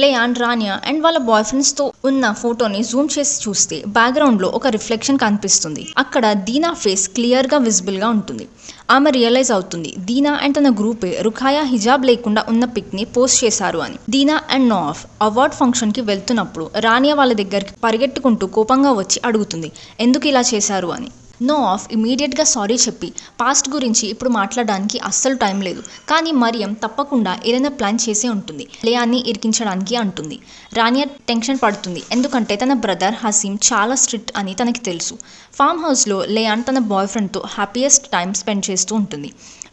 లియాన్ రానియా అండ్ వాళ్ళ బాయ్ ఫ్రెండ్స్తో ఉన్న ఫోటోని జూమ్ చేసి చూస్తే బ్యాక్గ్రౌండ్లో ఒక రిఫ్లెక్షన్ కనిపిస్తుంది. అక్కడ దీనా ఫేస్ క్లియర్గా విజిబుల్గా ఉంటుంది. ఆమె రియలైజ్ అవుతుంది దీనా అండ్ తన గ్రూపే రుఖాయా హిజాబ్ లేకుండా ఉన్న పిక్ని పోస్ట్ చేశారు అని. దీనా అండ్ నోఆఫ్ అవార్డ్ ఫంక్షన్కి వెళ్తున్నప్పుడు రానియా వాళ్ళ దగ్గరికి పరిగెట్టుకుంటూ కోపంగా వచ్చి అడుగుతుంది ఎందుకు ఇలా చేశారు అని. నోఆఫ్ ఇమీడియట్గా సారీ చెప్పి పాస్ట్ గురించి ఇప్పుడు మాట్లాడడానికి అస్సలు టైం లేదు, కానీ మరియం తప్పకుండా ఏదైనా ప్లాన్ చేసే ఉంటుంది లియాన్ని ఇరికించడానికి అంటుంది. రానియా టెన్షన్ పడుతుంది, ఎందుకంటే తన బ్రదర్ హసీమ్ చాలా స్ట్రిక్ట్ అని తనకి తెలుసు. ఫామ్ హౌస్లో లియాన్ తన బాయ్ ఫ్రెండ్తో హ్యాపీయెస్ట్ టైం స్పెండ్ చేస్తూ ఉంటుంది.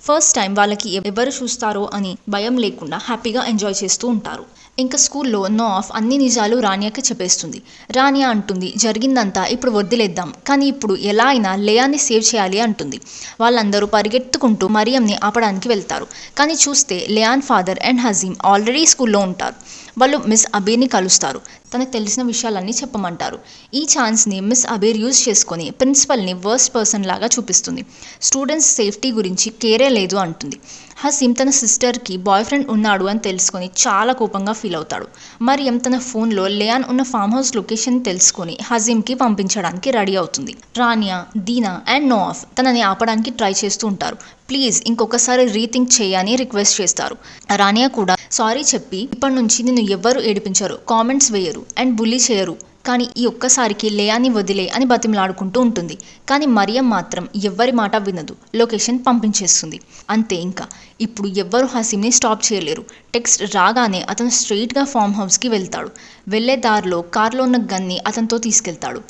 ఫస్ట్ టైం వాళ్ళకి ఎవరు చూస్తారో అని భయం లేకుండా హ్యాపీగా ఎంజాయ్ చేస్తూ ఉంటారు. ఇంకా స్కూల్లో నోఆఫ్ అన్ని నిజాలు రానియాకి చెప్పేస్తుంది. రానియా అంటుంది జరిగిందంతా ఇప్పుడు వదిలేద్దాం, కానీ ఇప్పుడు ఎలా అయినా లియాన్ని సేవ్ చేయాలి అంటుంది. వాళ్ళందరూ పరిగెత్తుకుంటూ మరియంని ఆపడానికి వెళ్తారు, కానీ చూస్తే లియాన్ ఫాదర్ అండ్ హజీమ్ ఆల్రెడీ స్కూల్లో ఉంటారు. వాళ్ళు మిస్ అబీర్ని కలుస్తారు. తనకు తెలిసిన విషయాలన్నీ చెప్పమంటారు. ఈ ఛాన్స్ని మిస్ అబీర్ యూజ్ చేసుకొని ప్రిన్సిపల్ని వర్స్ట్ పర్సన్ లాగా చూపిస్తుంది. స్టూడెంట్స్ సేఫ్టీ గురించి కేరే లేదు అంటుంది. హసీమ్ తన సిస్టర్కి బాయ్ ఫ్రెండ్ ఉన్నాడు అని తెలుసుకొని చాలా కోపంగా ఫీల్ అవుతాడు. మరియం తన ఫోన్లో లేయాన్ ఉన్న ఫామ్ హౌస్ లొకేషన్ తెలుసుకొని హసీమ్కి పంపించడానికి రెడీ అవుతుంది. రానియా, దీనా అండ్ నోఆఫ్ తనని ఆపడానికి ట్రై చేస్తూ ఉంటారు. ప్లీజ్ ఇంకొకసారి రీథింక్ చేయని రిక్వెస్ట్ చేస్తారు. రానియా కూడా సారీ చెప్పి ఇప్పటి నుంచి నిన్ను ఎవ్వరు ఏడిపించరు, కామెంట్స్ వేయరు అండ్ బుల్లీ చేయరు, కానీ ఈ ఒక్కసారికి లేయాని వదిలే అని బతిమలాడుకుంటూ ఉంటుంది. కానీ మరియం మాత్రం ఎవ్వరి మాట వినదు, లొకేషన్ పంపించేస్తుంది. అంతే, ఇంకా ఇప్పుడు ఎవ్వరు హసీమ్ని స్టాప్ చేయలేరు. టెక్స్ట్ రాగానే అతను స్ట్రెయిట్గా ఫామ్ హౌస్కి వెళ్తాడు. వెళ్లే దారిలో కార్లో ఉన్న గన్ని అతనితో తీసుకెళ్తాడు.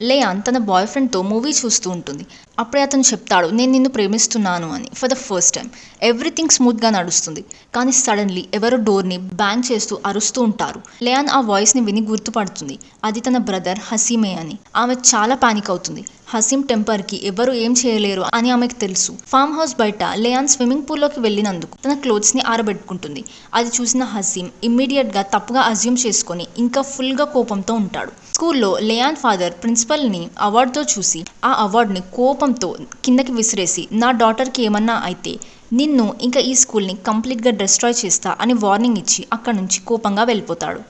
లేయాన్ తన బాయ్ ఫ్రెండ్తో మూవీ చూస్తూ ఉంటుంది. అప్పుడే అతను చెప్తాడు, నేను నిన్ను ప్రేమిస్తున్నాను అని. For the first time everything స్మూత్గా నడుస్తుంది. కానీ సడన్లీ ఎవరో డోర్ని బ్యాంగ్ చేస్తూ అరుస్తూ ఉంటారు. లేయాన్ ఆ వాయిస్ని విని గుర్తుపడుతుంది. అది తన బ్రదర్ హసీమే అని. ఆమె చాలా పానిక్ అవుతుంది. హసీమ్ టెంపర్కి ఎవరు ఏం చేయలేరు అని ఆమెకు తెలుసు. ఫామ్ హౌస్ బయట లేయాన్ స్విమ్మింగ్ పూల్లోకి వెళ్ళినందుకు తన క్లోత్స్ని ఆరబెట్టుకుంటుంది. అది చూసిన హసీమ్ ఇమ్మీడియట్గా తప్పుగా అజ్యూమ్ చేసుకొని ఇంకా ఫుల్గా కోపంతో ఉంటాడు. స్కూల్లో లేయాన్ ఫాదర్ ప్రిన్సిపల్ని అవార్డుతో చూసి ఆ అవార్డుని కోపంతో కిందకి విసిరేసి, నా డాటర్కి ఏమన్నా అయితే నిన్ను ఇంకా ఈ స్కూల్ని కంప్లీట్గా డిస్ట్రాయ్ చేస్తా అని వార్నింగ్ ఇచ్చి అక్కడి నుంచి కోపంగా వెళ్ళిపోతాడు.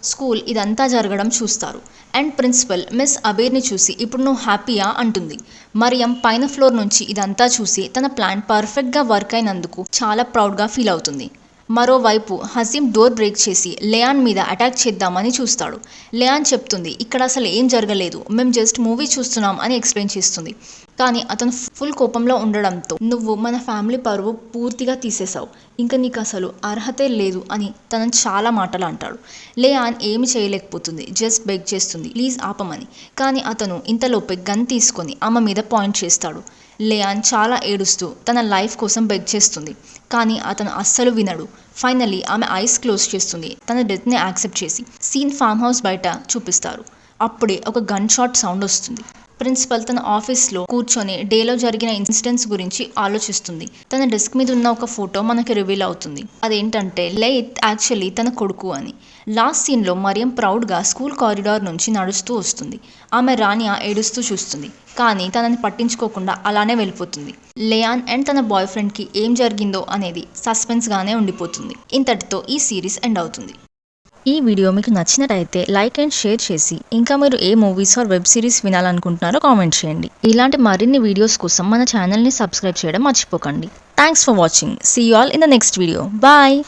స్కూల్ ఇదంతా జరగడం చూస్తారు అండ్ ప్రిన్సిపల్ మిస్ అబీర్ని చూసి, ఇప్పుడు నువ్వు హ్యాపీయా అంటుంది. మరియం పైన ఫ్లోర్ నుంచి ఇదంతా చూసి తన ప్లాన్ పర్ఫెక్ట్గా వర్క్ అయినందుకు చాలా ప్రౌడ్గా ఫీల్ అవుతుంది. మరోవైపు హసీమ్ డోర్ బ్రేక్ చేసి లేయాన్ మీద అటాక్ చేద్దామని చూస్తాడు. లేయాన్ చెప్తుంది, ఇక్కడ అసలు ఏం జరగలేదు, మేము జస్ట్ మూవీ చూస్తున్నాం అని ఎక్స్ప్లెయిన్ చేస్తుంది. కానీ అతను ఫుల్ కోపంలో ఉండడంతో, నువ్వు మన ఫ్యామిలీ పరువు పూర్తిగా తీసేశావు, ఇంకా నీకు అసలు అర్హతే లేదు అని తనని చాలా మాటలు అంటాడు. లేయాన్ ఏమి చేయలేకపోతుంది, జస్ట్ బెగ్ చేస్తుంది ప్లీజ్ ఆపమని. కానీ అతను ఇంతలోపే గన్ తీసుకొని ఆమె మీద పాయింట్ చేస్తాడు. లేయాన్ చాలా ఏడుస్తూ తన లైఫ్ కోసం బెగ్ చేస్తుంది. కానీ అతను అస్సలు వినడు. ఫైనలీ ఆమె ఐస్ క్లోజ్ చేస్తుంది, తన డెత్ని యాక్సెప్ట్ చేసి. సీన్ ఫామ్ హౌస్ బయట చూపిస్తారు. అప్పుడే ఒక గన్ షాట్ సౌండ్ వస్తుంది. ప్రిన్సిపల్ తన ఆఫీస్లో కూర్చొని డేలో జరిగిన ఇన్సిడెంట్స్ గురించి ఆలోచిస్తుంది. తన డెస్క్ మీద ఉన్న ఒక ఫోటో మనకి రివీల్ అవుతుంది. అదేంటంటే లెయిత్ యాక్చువల్లీ తన కొడుకు అని. లాస్ట్ సీన్లో మరియం ప్రౌడ్గా స్కూల్ కారిడార్ నుంచి నడుస్తూ వస్తుంది. ఆమె రానియా ఏడుస్తూ చూస్తుంది, కానీ తనని పట్టించుకోకుండా అలానే వెళ్ళిపోతుంది. లేయాన్ అండ్ తన బాయ్ ఫ్రెండ్కి ఏం జరిగిందో అనేది సస్పెన్స్గానే ఉండిపోతుంది. ఇంతటితో ఈ సిరీస్ ఎండ్ అవుతుంది. ఈ వీడియో మీకు నచ్చినట్టయితే లైక్ అండ్ షేర్ చేసి, ఇంకా మీరు ఏ మూవీస్ ఆర్ వెబ్ సిరీస్ వినాలనుకుంటున్నారో కామెంట్ చేయండి. ఇలాంటి మరిన్ని వీడియోస్ కోసం మన ఛానల్ని సబ్స్క్రైబ్ చేయడం మర్చిపోకండి. Thanks for watching. See you all in the next video. Bye.